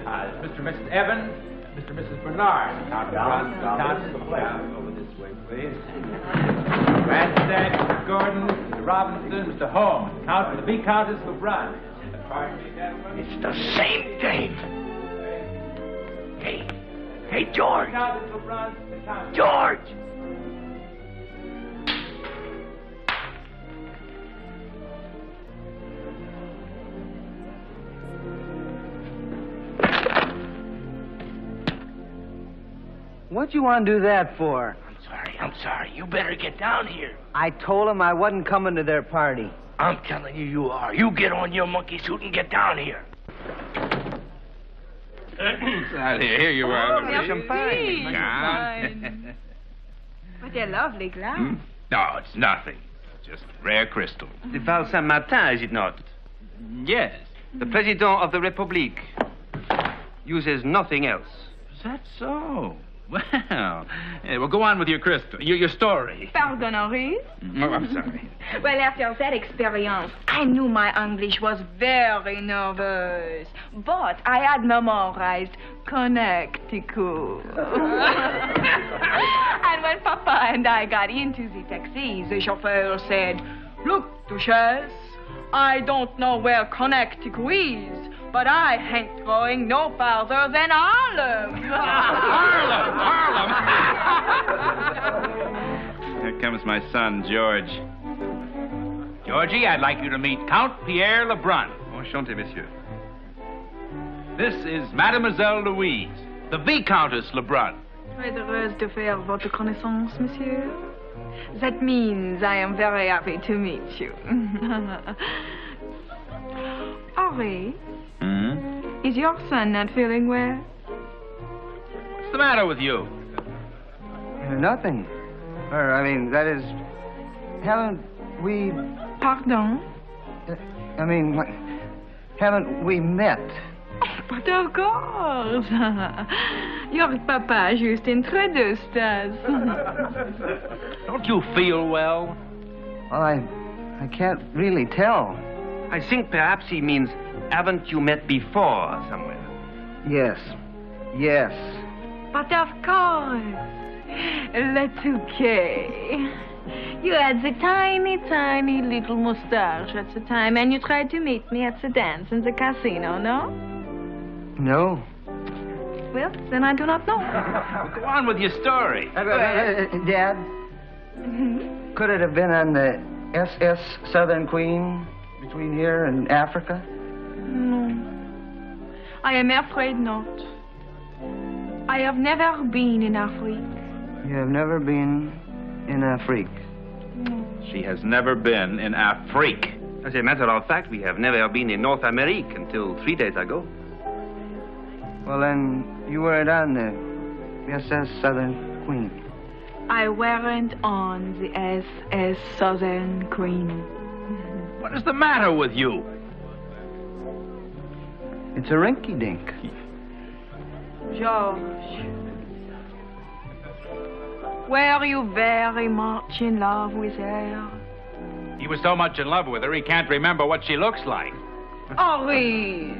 Mr. and Mrs. Evans, Mr. and Mrs. Bernard. Countess LeBrun. Over this way, please. Grandstand, Mr. Gordon, Mr. Robinson, Mr. Holmes. The Viscountess LeBrun. Pardon me, gentlemen. It's the same dame. Hey, George. George. What'd you want to do that for? I'm sorry. You better get down here. I told them I wasn't coming to their party. I'm telling you, you are. You get on your monkey suit and get down here. Here you are. Champagne. What a lovely glass. No, it's nothing. Just rare crystal. The Val Saint-Martin, is it not? Yes. The President of the Republic uses nothing else. Is that so? Well, well, go on with your crystal, your story. Pardon, Henri? Oh, I'm sorry. Well, after that experience, I knew my English was very nervous. But I had memorized Connecticut. And when Papa and I got into the taxi, the chauffeur said, "Look, Duchesse, I don't know where Connecticut is, but I ain't going no farther than Harlem." Harlem! Here comes my son, George. Georgie, I'd like you to meet Count Pierre Lebrun. Enchanté, monsieur. This is Mademoiselle Louise, the Viscountess Lebrun. Très heureuse de faire votre connaissance, monsieur. That means I am very happy to meet you. Henri, is your son not feeling well? What's the matter with you? Nothing. That is, haven't we... Pardon? Haven't we met? But of course. Your papa just introduced us. Don't you feel well? Well, I can't really tell. I think perhaps he means, haven't you met before somewhere? Yes. But of course. That's okay. You had the tiny little mustache at the time, and you tried to meet me at the dance in the casino, no? No. Well, then I do not know. Go on with your story. Dad? Could it have been on the SS Southern Queen between here and Africa? No. I am afraid not. I have never been in Afrique. You have never been in Afrique? No. She has never been in Afrique. As a matter of fact, we have never been in North America until 3 days ago. Well, then, you weren't on the SS Southern Queen. I weren't on the SS Southern Queen. What is the matter with you? It's a rinky-dink. George, were you very much in love with her? He was so much in love with her, he can't remember what she looks like. Maurice,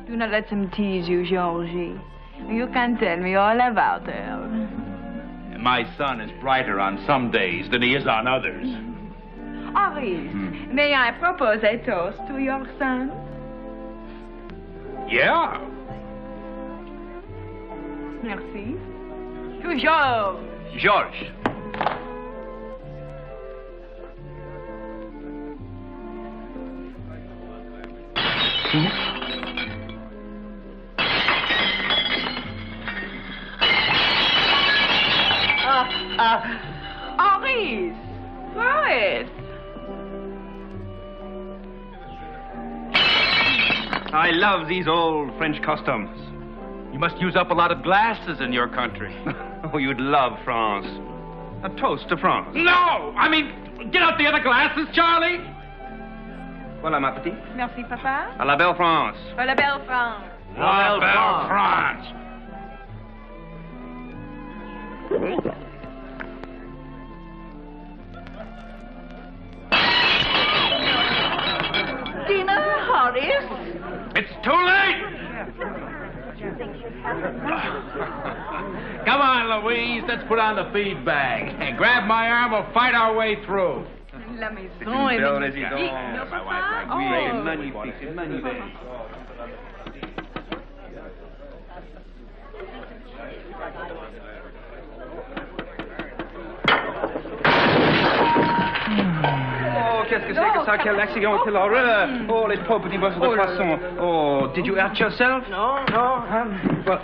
do not let them tease you, Georgie. You can tell me all about her. My son is brighter on some days than he is on others. Maurice, may I propose a toast to your son? Yeah. Merci. To George. George. Maurice, throw it. I love these old French customs. You must use up a lot of glasses in your country. Oh, you'd love France. A toast to France. No! I mean, get out the other glasses, Charlie. Voilà, ma petite. Merci, papa. À la belle France. À la belle France. La belle France. Dinner, Horace? It's too late! think should happen now. Come on, Louise. Let's put on the feed bag. And grab my arm. We'll fight our way through. La maison est magnifique. Non, papa? C'est magnifique, c'est magnifique. Oh, qu'est-ce que c'est que ça? Quel accident, quelle horreur! Oh, les pauvres petits morceaux de poisson. Oh, did you hurt yourself? No,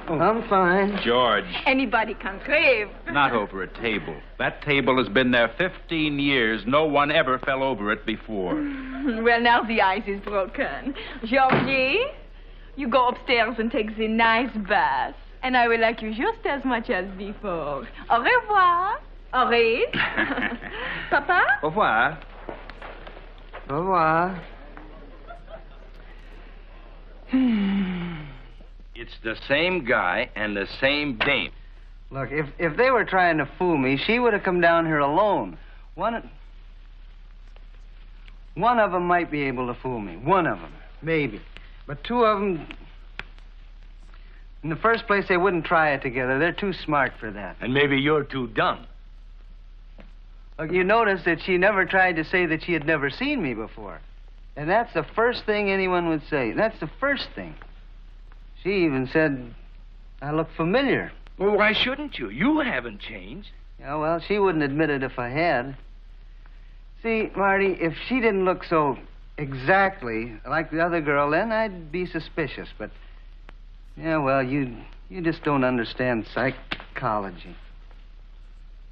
I'm fine. George, Anybody can crave. not over a table. That table has been there 15 years. No one ever fell over it before. Well, now the ice is broken. Georgie, you go upstairs and take the nice bath. And I will like you just as much as before. Au revoir. Henri. Papa? Au revoir. Au revoir. It's the same guy and the same dame. Look, if they were trying to fool me, she would have come down here alone. One of them might be able to fool me. One of them, maybe. But two of them, in the first place, they wouldn't try it together. They're too smart for that. And maybe you're too dumb. Look, you notice that she never tried to say that she had never seen me before. And that's the first thing anyone would say. That's the first thing. She even said I look familiar. Well, why shouldn't you? You haven't changed. Yeah, well, she wouldn't admit it if I had. See, Marty, if she didn't look so exactly like the other girl, then I'd be suspicious. But, yeah, well, you just don't understand psychology.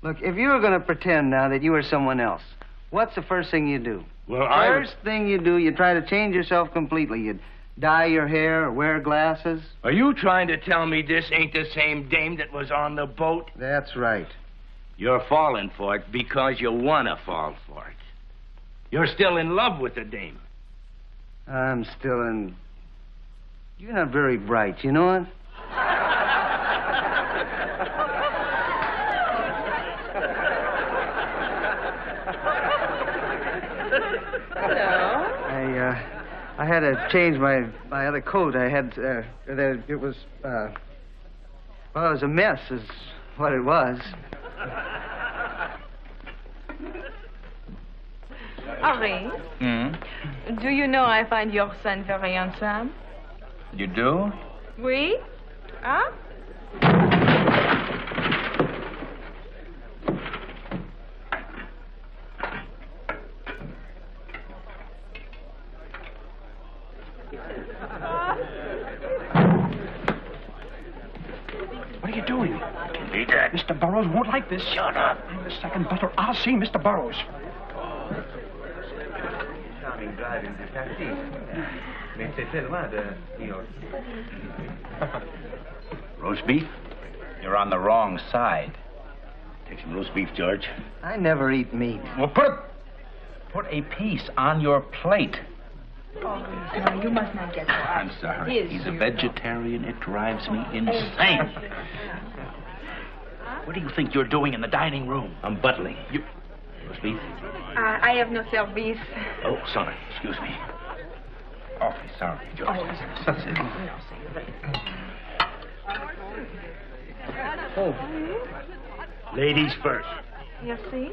Look, if you were going to pretend now that you were someone else, what's the first thing you do? Well, First thing you do, you try to change yourself completely. You'd dye your hair or wear glasses. Are you trying to tell me this ain't the same dame that was on the boat? That's right. You're falling for it because you want to fall for it. You're still in love with the dame. I'm still in... You're not very bright, you know it? Hello. I had to change my other coat. I had, it was, well, it was a mess is what it was. Henri, do you know I find your son very handsome? You do? Oui? Huh? What are you doing? Be that. Mr. Burroughs won't like this. Shut up. I'm the second butler. I'll see Mr. Burroughs. Charming driving the taxi. Mais c'est tellement de... Roast beef? You're on the wrong side. Take some roast beef, George. I never eat meat. Well, put a piece on your plate. Oh, no, you must not get that. I'm sorry. He's a vegetarian. It drives me insane. What do you think you're doing in the dining room? I'm butling. You... Roast beef? I have no service. Oh, sorry. Excuse me. Awfully sorry, George. That's it. Oh. Ladies first. You see?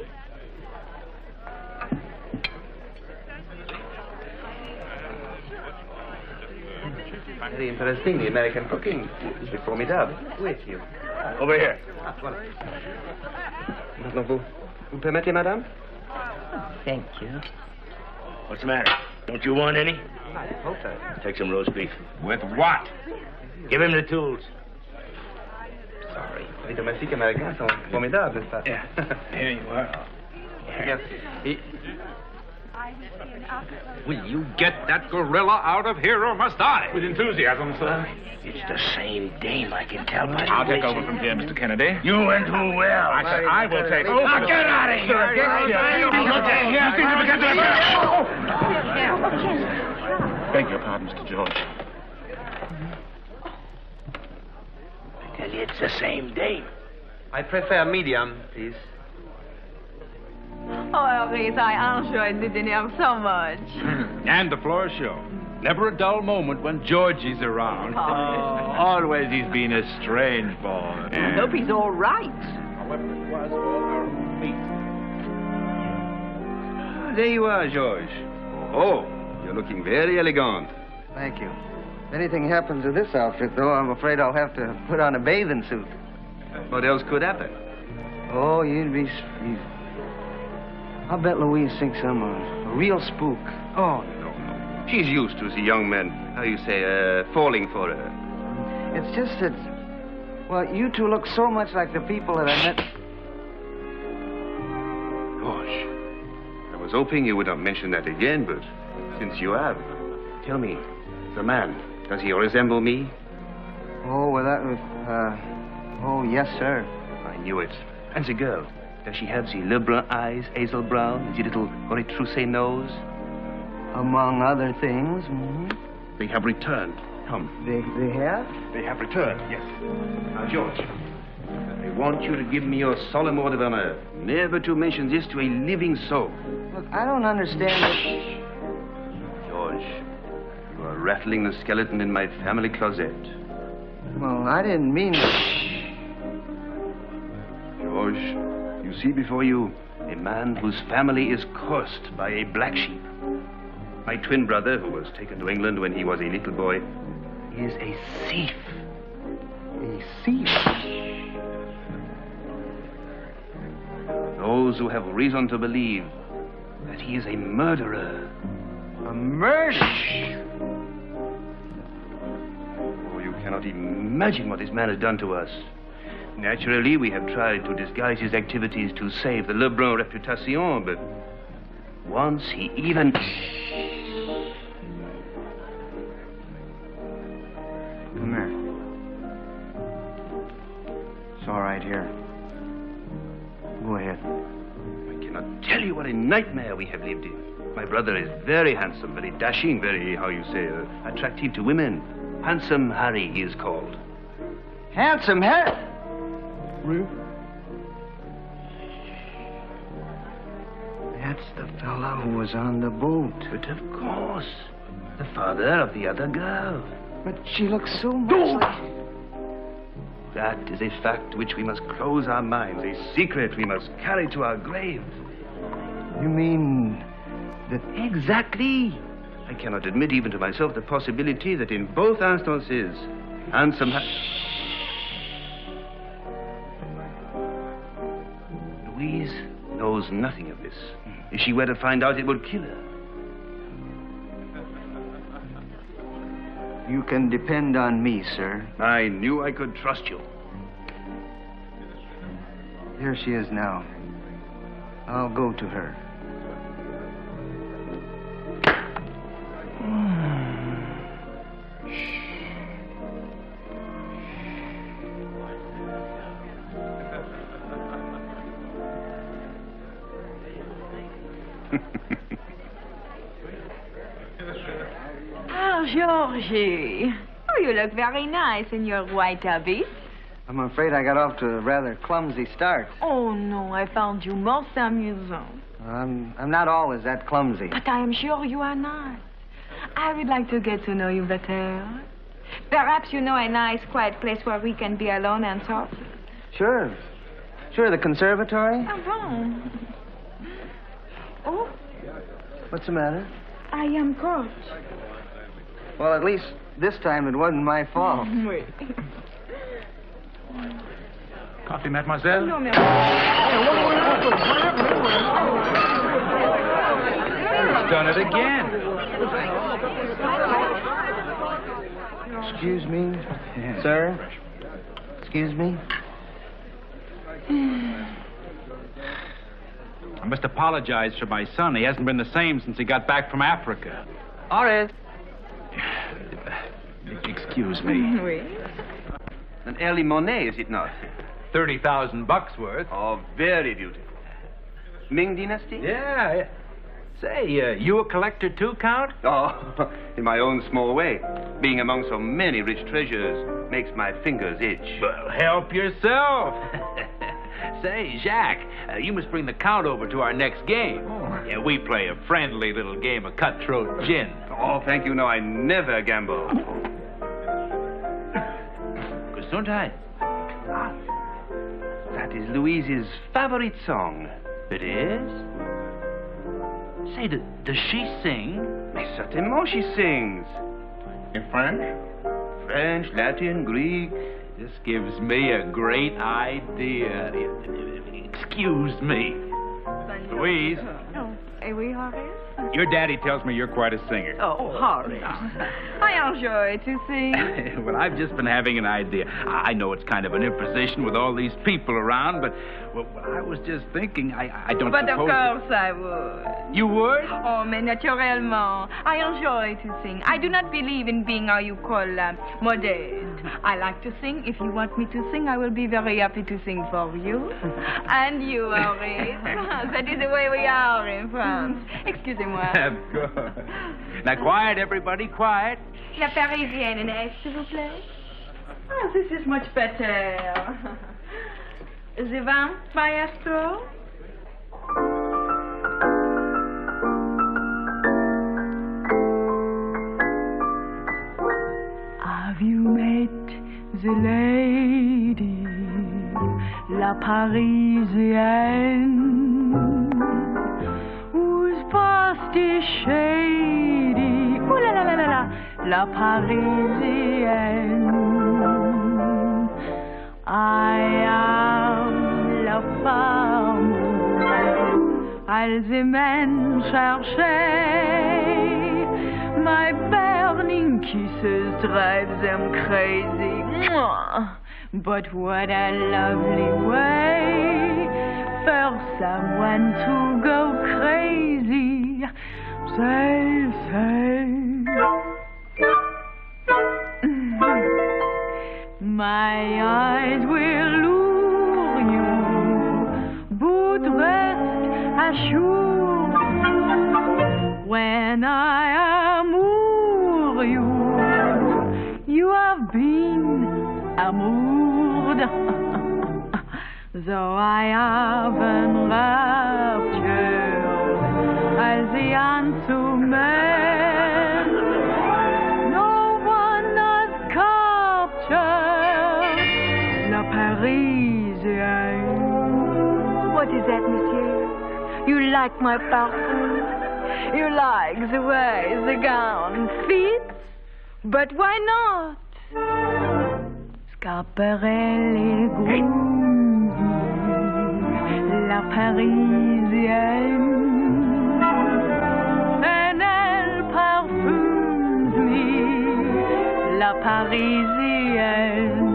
Very interesting. The American cooking is formidable. Wait here. Over here. Maintenant, vous permettez, madame? Thank you. What's the matter? Don't you want any? I hope so. Take some roast beef. With what? Give him the tools. Sorry. Les domestiques américains sont formidables, n'est-ce pas? Yeah. Here you are. Yes. Will you get that gorilla out of here or must I? With enthusiasm, sir. It's the same dame, I can tell by the I'll take way over she- from here, Mr. Kennedy. You and who will? I said I will take over. Now get out of here! Get Beg your pardon, Mr. George. I tell you, it's the same dame. I prefer medium, please. Oh, Henri, I enjoyed the dinner so much. And the floor show. Never a dull moment when Georgie's around. Always he's been a strange boy. I hope he's all right. However, it was all our meat. There you are, George. Oh, you're looking very elegant. Thank you. If anything happens to this outfit, though, I'm afraid I'll have to put on a bathing suit. What else could happen? Oh, you'd be... I'll bet Louise thinks I'm a real spook. Oh, no. She's used to the young men, how you say, falling for her. It's just that... Well, you two look so much like the people that I met... Gosh, I was hoping you would not mention that again, but since you have, tell me, the man, does he resemble me? Oh, well, that was... Oh, yes, sir. I knew it. And the girl, does she have the Lebrun eyes, hazel brown, the little retroussé nose? Among other things. Mm-hmm. They have returned. Come. They have? They have returned, yes. Now, George, I want you to give me your solemn word of honor never to mention this to a living soul. Look, I don't understand it. George, you are rattling the skeleton in my family closet. Well, I didn't mean it. George, you see before you a man whose family is cursed by a black sheep. My twin brother, who was taken to England when he was a little boy, is a thief. A thief? Those who have reason to believe that he is a murderer. A murderer? Oh, you cannot imagine what this man has done to us. Naturally, we have tried to disguise his activities to save the Lebrun reputation, but once he even... Come here. It's all right here. Go ahead. I cannot tell you what a nightmare we have lived in. My brother is very handsome, very dashing, very, how you say, attractive to women. Handsome Harry, he is called. Handsome Harry? That's the fellow who was on the boat. But of course, the father of the other girl. But she looks so much like... That is a fact which we must close our minds, a secret we must carry to our grave. You mean that... Exactly. I cannot admit even to myself the possibility that in both instances, handsome... Louise knows nothing of this. If she were to find out, it would kill her. You can depend on me, sir. I knew I could trust you. Here she is now. I'll go to her. Georgie. Oh, you look very nice in your white habit. I'm afraid I got off to a rather clumsy start. Oh, no, I found you most amusant. I'm not always that clumsy. But I am sure you are not. I would like to get to know you better. Perhaps you know a nice, quiet place where we can be alone and talk. Sure. Sure, the conservatory. Ah, bon. Oh? What's the matter? I am caught. Well, at least this time it wasn't my fault. Oui. Coffee, mademoiselle? No, merci. He's done it again. Excuse me, sir. Excuse me. I must apologize for my son. He hasn't been the same since he got back from Africa. Horace. Excuse me. Oui. An early Monet, is it not? $30,000 worth. Oh, very beautiful. Ming Dynasty? Yeah. Say, you a collector too, Count? Oh, in my own small way. Being among so many rich treasures makes my fingers itch. Well, help yourself. Say, Jacques, you must bring the Count over to our next game. Oh. Yeah, we play a friendly little game of cutthroat gin. Oh, Oh, thank you. No, I never gamble. Gesundheit. That is Louise's favorite song. It is? Say, does she sing? Mais certainement she sings. In French? French, Latin, Greek. This gives me a great idea. Excuse me. Louise, Oh, oui, Horace? your daddy tells me you're quite a singer. Oh, Horace. I enjoy to sing. Well, I've just been having an idea. I know it's kind of an imposition with all these people around, but well, I was just thinking, I don't But suppose... of course I would. You would? Oh, mais naturellement. I enjoy to sing. I do not believe in being how you call modest. I like to sing. If you want me to sing, I will be very happy to sing for you. And you, Horace. That is the way we are in France. Excusez-moi. Of course. Now, quiet, everybody, quiet. La Parisienne, next, s'il vous plaît. Oh, this is much better. The vin, maestro? Have you met the lady, la Parisienne, whose past is shady? Ooh la la la la la, la Parisienne. I am la femme, als the men cherchaient. My burning kisses drive them crazy. Mwah. But what a lovely way for someone to go crazy. Say, say. My eyes will lure you, but rest assured, when I amour you, you have been amoured. Though I have enraptured as the answer man, no one has captured la Parisienne. What is that, monsieur? You like my parfum? You like the way the gown fits? But why not? Scaparelle groovy, la Parisienne, and elle parfume me, la Parisienne,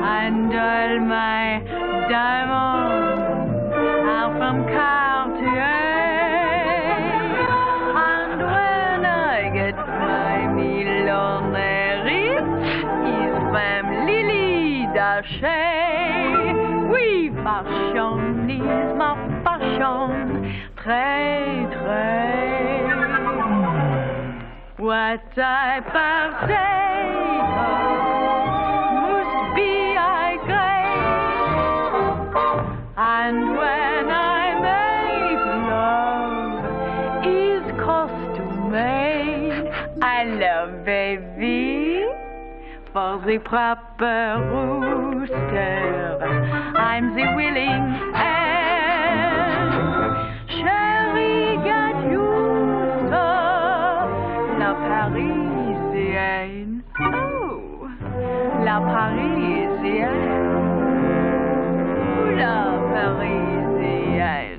and all my diamonds are from Cartier. And when I get my millionnaire, is from Lily Daché. Oui, passion is my passion. Très, très. What I partake must be I great. And when I make love is costume made. I love baby for the proper rooster. I'm the willing and Sherry got used to la Parisienne. Oh, la Parisienne. La Parisienne.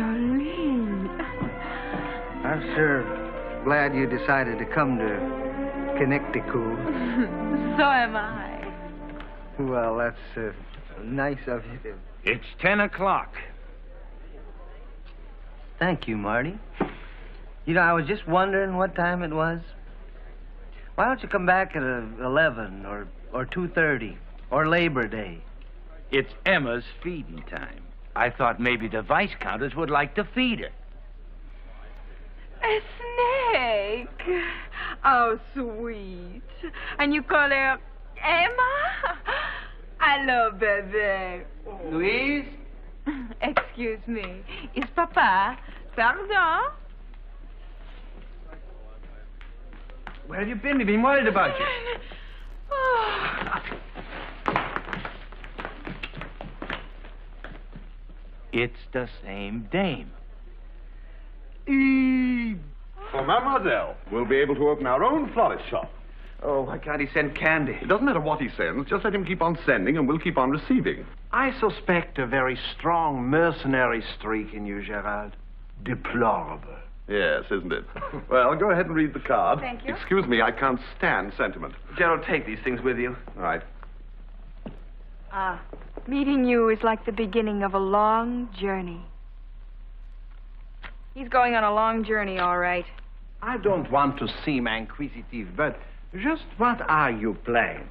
Jolie. I'm sure glad you decided to come to Connecticut. So am I. Well, that's nice of you. It's 10 o'clock. Thank you, Marty. You know, I was just wondering what time it was. Why don't you come back at 11 or 2:30 or Labor Day? It's Emma's feeding time. I thought maybe the vice countess would like to feed her. A snake. Oh, sweet. And you call her Emma? Hello, baby. Louise? Excuse me. Is Papa? Pardon? Where have you been? We've been worried about you. Oh. It's the same dame. For Mademoiselle, we'll be able to open our own florist shop. Oh, why can't he send candy? It doesn't matter what he sends, just let him keep on sending and we'll keep on receiving. I suspect a very strong mercenary streak in you, Gerald. Deplorable. Yes, isn't it? Well, go ahead and read the card. Thank you. Excuse me, I can't stand sentiment. Gerald, take these things with you. All right. Meeting you is like the beginning of a long journey. He's going on a long journey, all right. I don't want to seem inquisitive, but just what are your plans?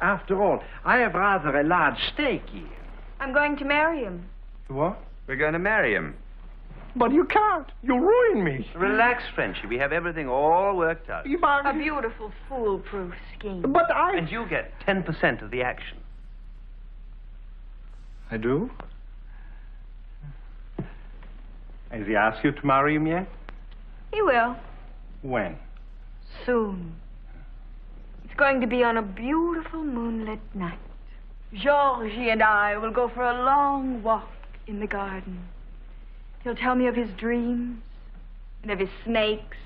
After all, I have rather a large stake here. I'm going to marry him. What? We're going to marry him. But you can't. You'll ruin me. Relax, Frenchie. We have everything all worked out. A beautiful, foolproof scheme. But I... And you get 10% of the action. I do? Has he asked you to marry him yet? He will. When? Soon. It's going to be on a beautiful moonlit night. Georgie and I will go for a long walk in the garden. He'll tell me of his dreams and of his snakes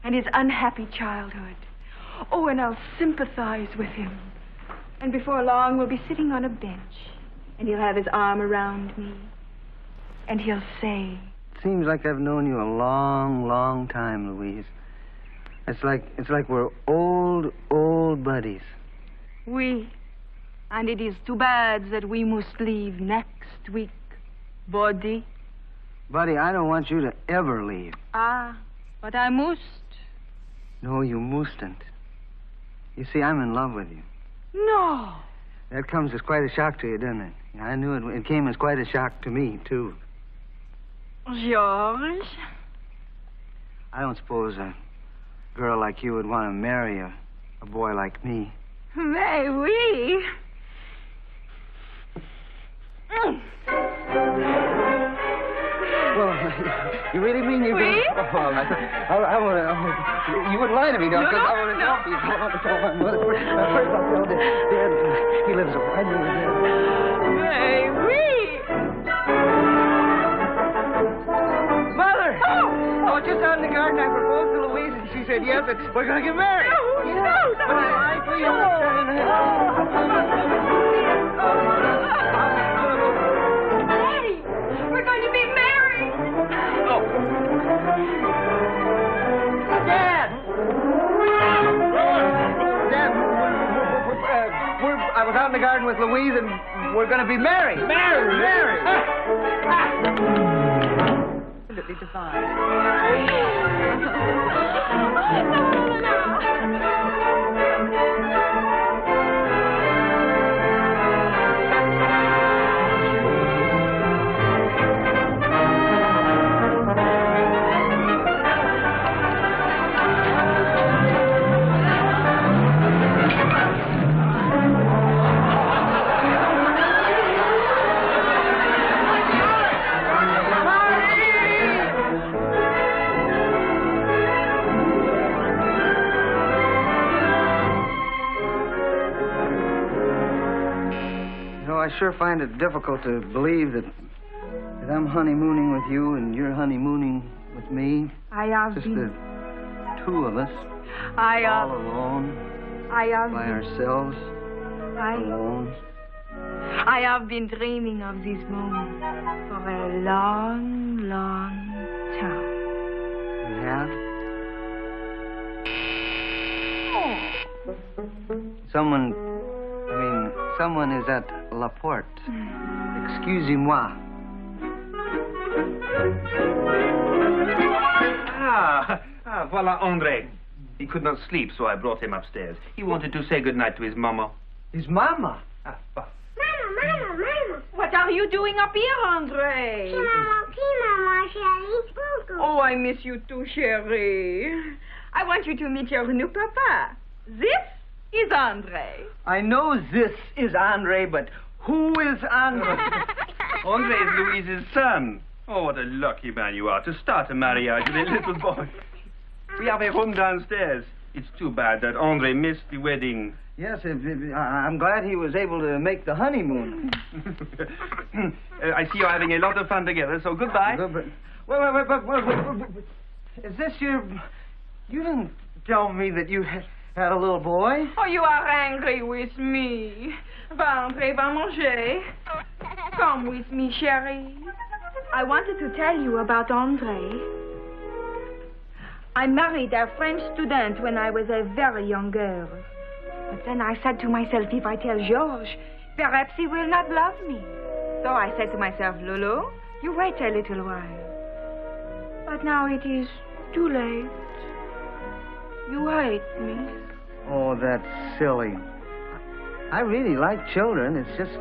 and his unhappy childhood. Oh, and I'll sympathize with him. And before long, we'll be sitting on a bench, and he'll have his arm around me, and he'll say... Seems like I've known you a long, long time, Louise. It's like we're old buddies. Oui. And it is too bad that we must leave next week. Buddy. Buddy, I don't want you to ever leave. But I must. No, you mustn't. You see, I'm in love with you. No. That comes as quite a shock to you, doesn't it? I knew it. It came as quite a shock to me, too. George? I don't suppose a girl like you would want to marry a boy like me. Mais oui. Well, you really mean you... Oui? You wouldn't lie to me, don't you? I want to help you. I want to tell my mother. First I'll tell Dad. He lives over. I knew it. Mais oui. Mother! Oh, just out in the garden, I proposed to Louise, and she said yes, and we're going to get married. No. But I lied to you. Daddy, we're going to be married. Oh. Dad! Dad, I was out in the garden with Louise, and we're going to be married. Married? Absolutely divine. I sure find it difficult to believe that I'm honeymooning with you and you're honeymooning with me. I have Just been. the two of us. All alone. I have By been. ourselves. Alone. I have been dreaming of this moment for a long, long time. You have? Someone is at La Porte. Excusez-moi. Voilà André. He could not sleep, so I brought him upstairs. He wanted to say goodnight to his mama. His mama? Mama. What are you doing up here, Andre? Oh, I miss you too, chérie. I want you to meet your new papa. This is Andre. I know this is Andre, but who is Andre? Andre is Louise's son. Oh, what a lucky man you are to start a marriage with a little boy. We have a room downstairs. It's too bad that Andre missed the wedding. Yes, I'm glad he was able to make the honeymoon. I see you're having a lot of fun together, so goodbye. Wait. Is this your... You didn't tell me that you had a little boy. Oh, you are angry with me. Va, Andre, va manger. Come with me, chérie. I wanted to tell you about Andre. I married a French student when I was a very young girl. But then I said to myself, if I tell Georges, perhaps he will not love me. So I said to myself, Lolo, you wait a little while. But now it is too late. You hate me. Oh, that's silly. I really like children. It's just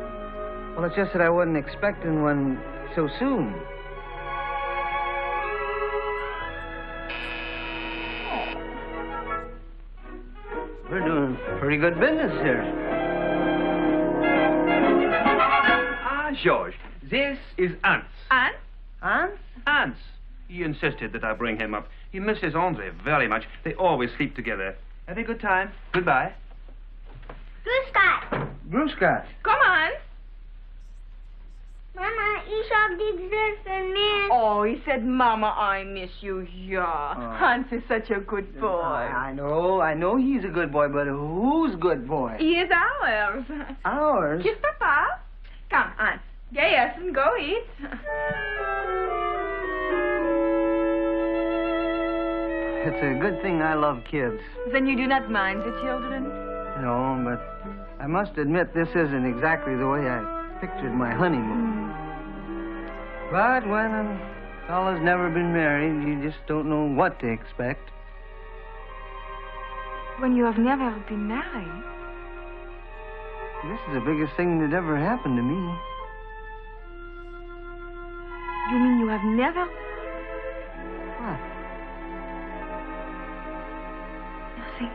that I wasn't expecting one so soon. We're doing pretty good business here. Georges, this is Hans. Hans? Hans? Hans. He insisted that I bring him up. He misses Andre very much. They always sleep together. Have a good time. Goodbye. Gruszka. Come on. Mama, ich hab dich sehr vermisst. Oh, he said, Mama, I miss you, yeah. Oh. Hans is such a good boy. I know he's a good boy, but who's good boy? He is ours. Ours? Kiss Papa. Come, Hans. Get yes and go eat. It's a good thing I love kids. Then you do not mind the children? No, but I must admit this isn't exactly the way I pictured my honeymoon. But when a fella's never been married, you just don't know what to expect. When you have never been married? This is the biggest thing that ever happened to me. You mean you have never... What? Nothing.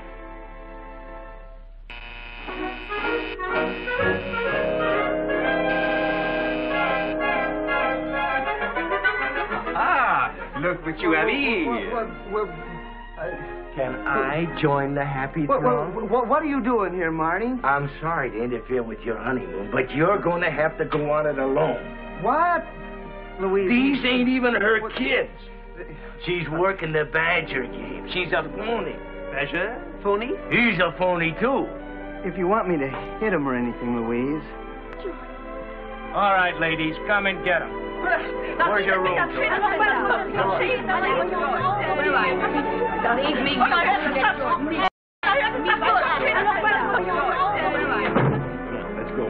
Look what you have here. Can I join the happy throng? What are you doing here, Marty? I'm sorry to interfere with your honeymoon, but you're going to have to go on it alone. What? Louise... These ain't even her kids. She's working the Badger game. She's a phony. Badger? Phony? He's a phony, too. If you want me to hit him or anything, Louise... All right, ladies, come and get him. Where's your room, George? Let's go.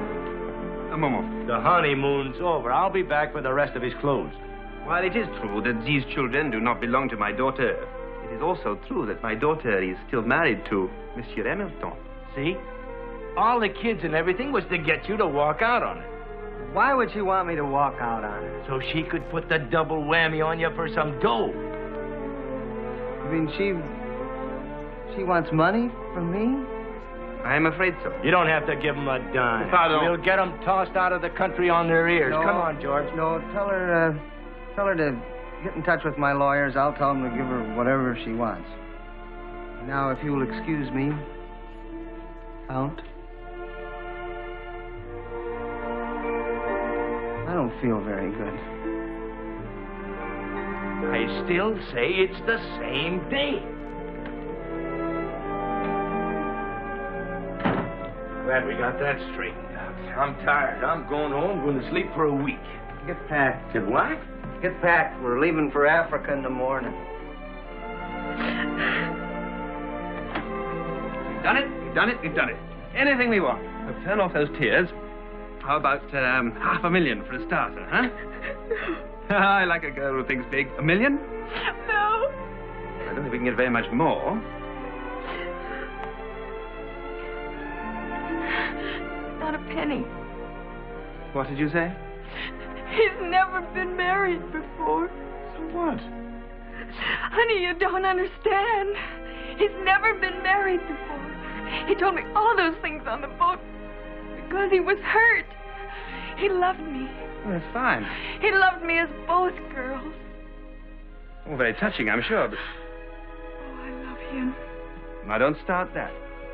A moment. The honeymoon's over. I'll be back for the rest of his clothes. While it is true that these children do not belong to my daughter, it is also true that my daughter is still married to Monsieur Hamilton. See? All the kids and everything was to get you to walk out on her. Why would she want me to walk out on her? So she could put the double whammy on you for some dough. You mean she wants money from me? I am afraid so. You don't have to give them a dime. Pardon. We'll get them tossed out of the country on their ears. No, Come on, George. No, tell her to get in touch with my lawyers. I'll tell them to give her whatever she wants. Now, if you'll excuse me, Count. I don't feel very good. I still say it's the same thing. Glad we got that straightened out. I'm tired. I'm going home, going to sleep for a week. Get packed. Get what? Get packed. We're leaving for Africa in the morning. We've done it. We've done it. We've done it. Anything we want. We'll turn off those tears. How about $500,000 for a starter, huh? I like a girl who thinks big. $1 million? No. I don't think we can get very much more. Not a penny. What did you say? He's never been married before. So what? Honey, you don't understand. He's never been married before. He told me all those things on the boat because he was hurt. He loved me. Well, that's fine. He loved me as both girls. Oh, very touching, I'm sure, but... Oh, I love him. Now, don't start that.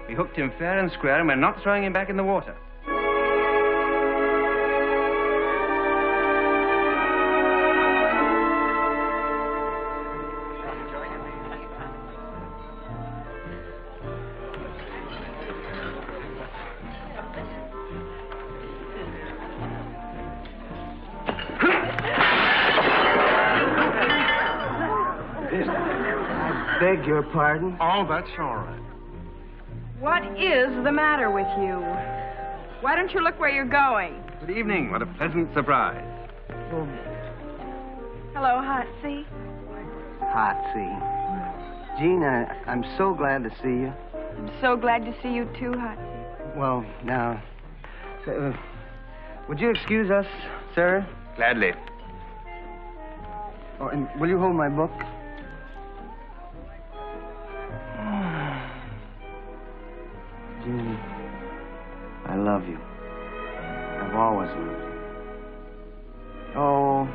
We hooked him fair and square, and we're not throwing him back in the water. Beg your pardon? Oh, that's all right. What is the matter with you? Why don't you look where you're going? Good evening. What a pleasant surprise. Hello, Hotsy. Hotsy. Jean, I'm so glad to see you. I'm so glad to see you too, Hotsy. Well, now, would you excuse us, sir? Gladly. Oh, and will you hold my book? Jean, I love you. I've always loved you. Oh,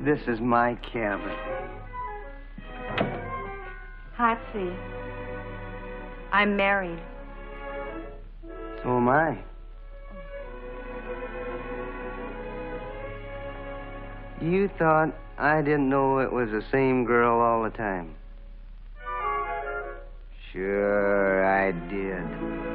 this is my cabin. Hotsy, I'm married. So am I. You thought I didn't know it was the same girl all the time. Sure, I did.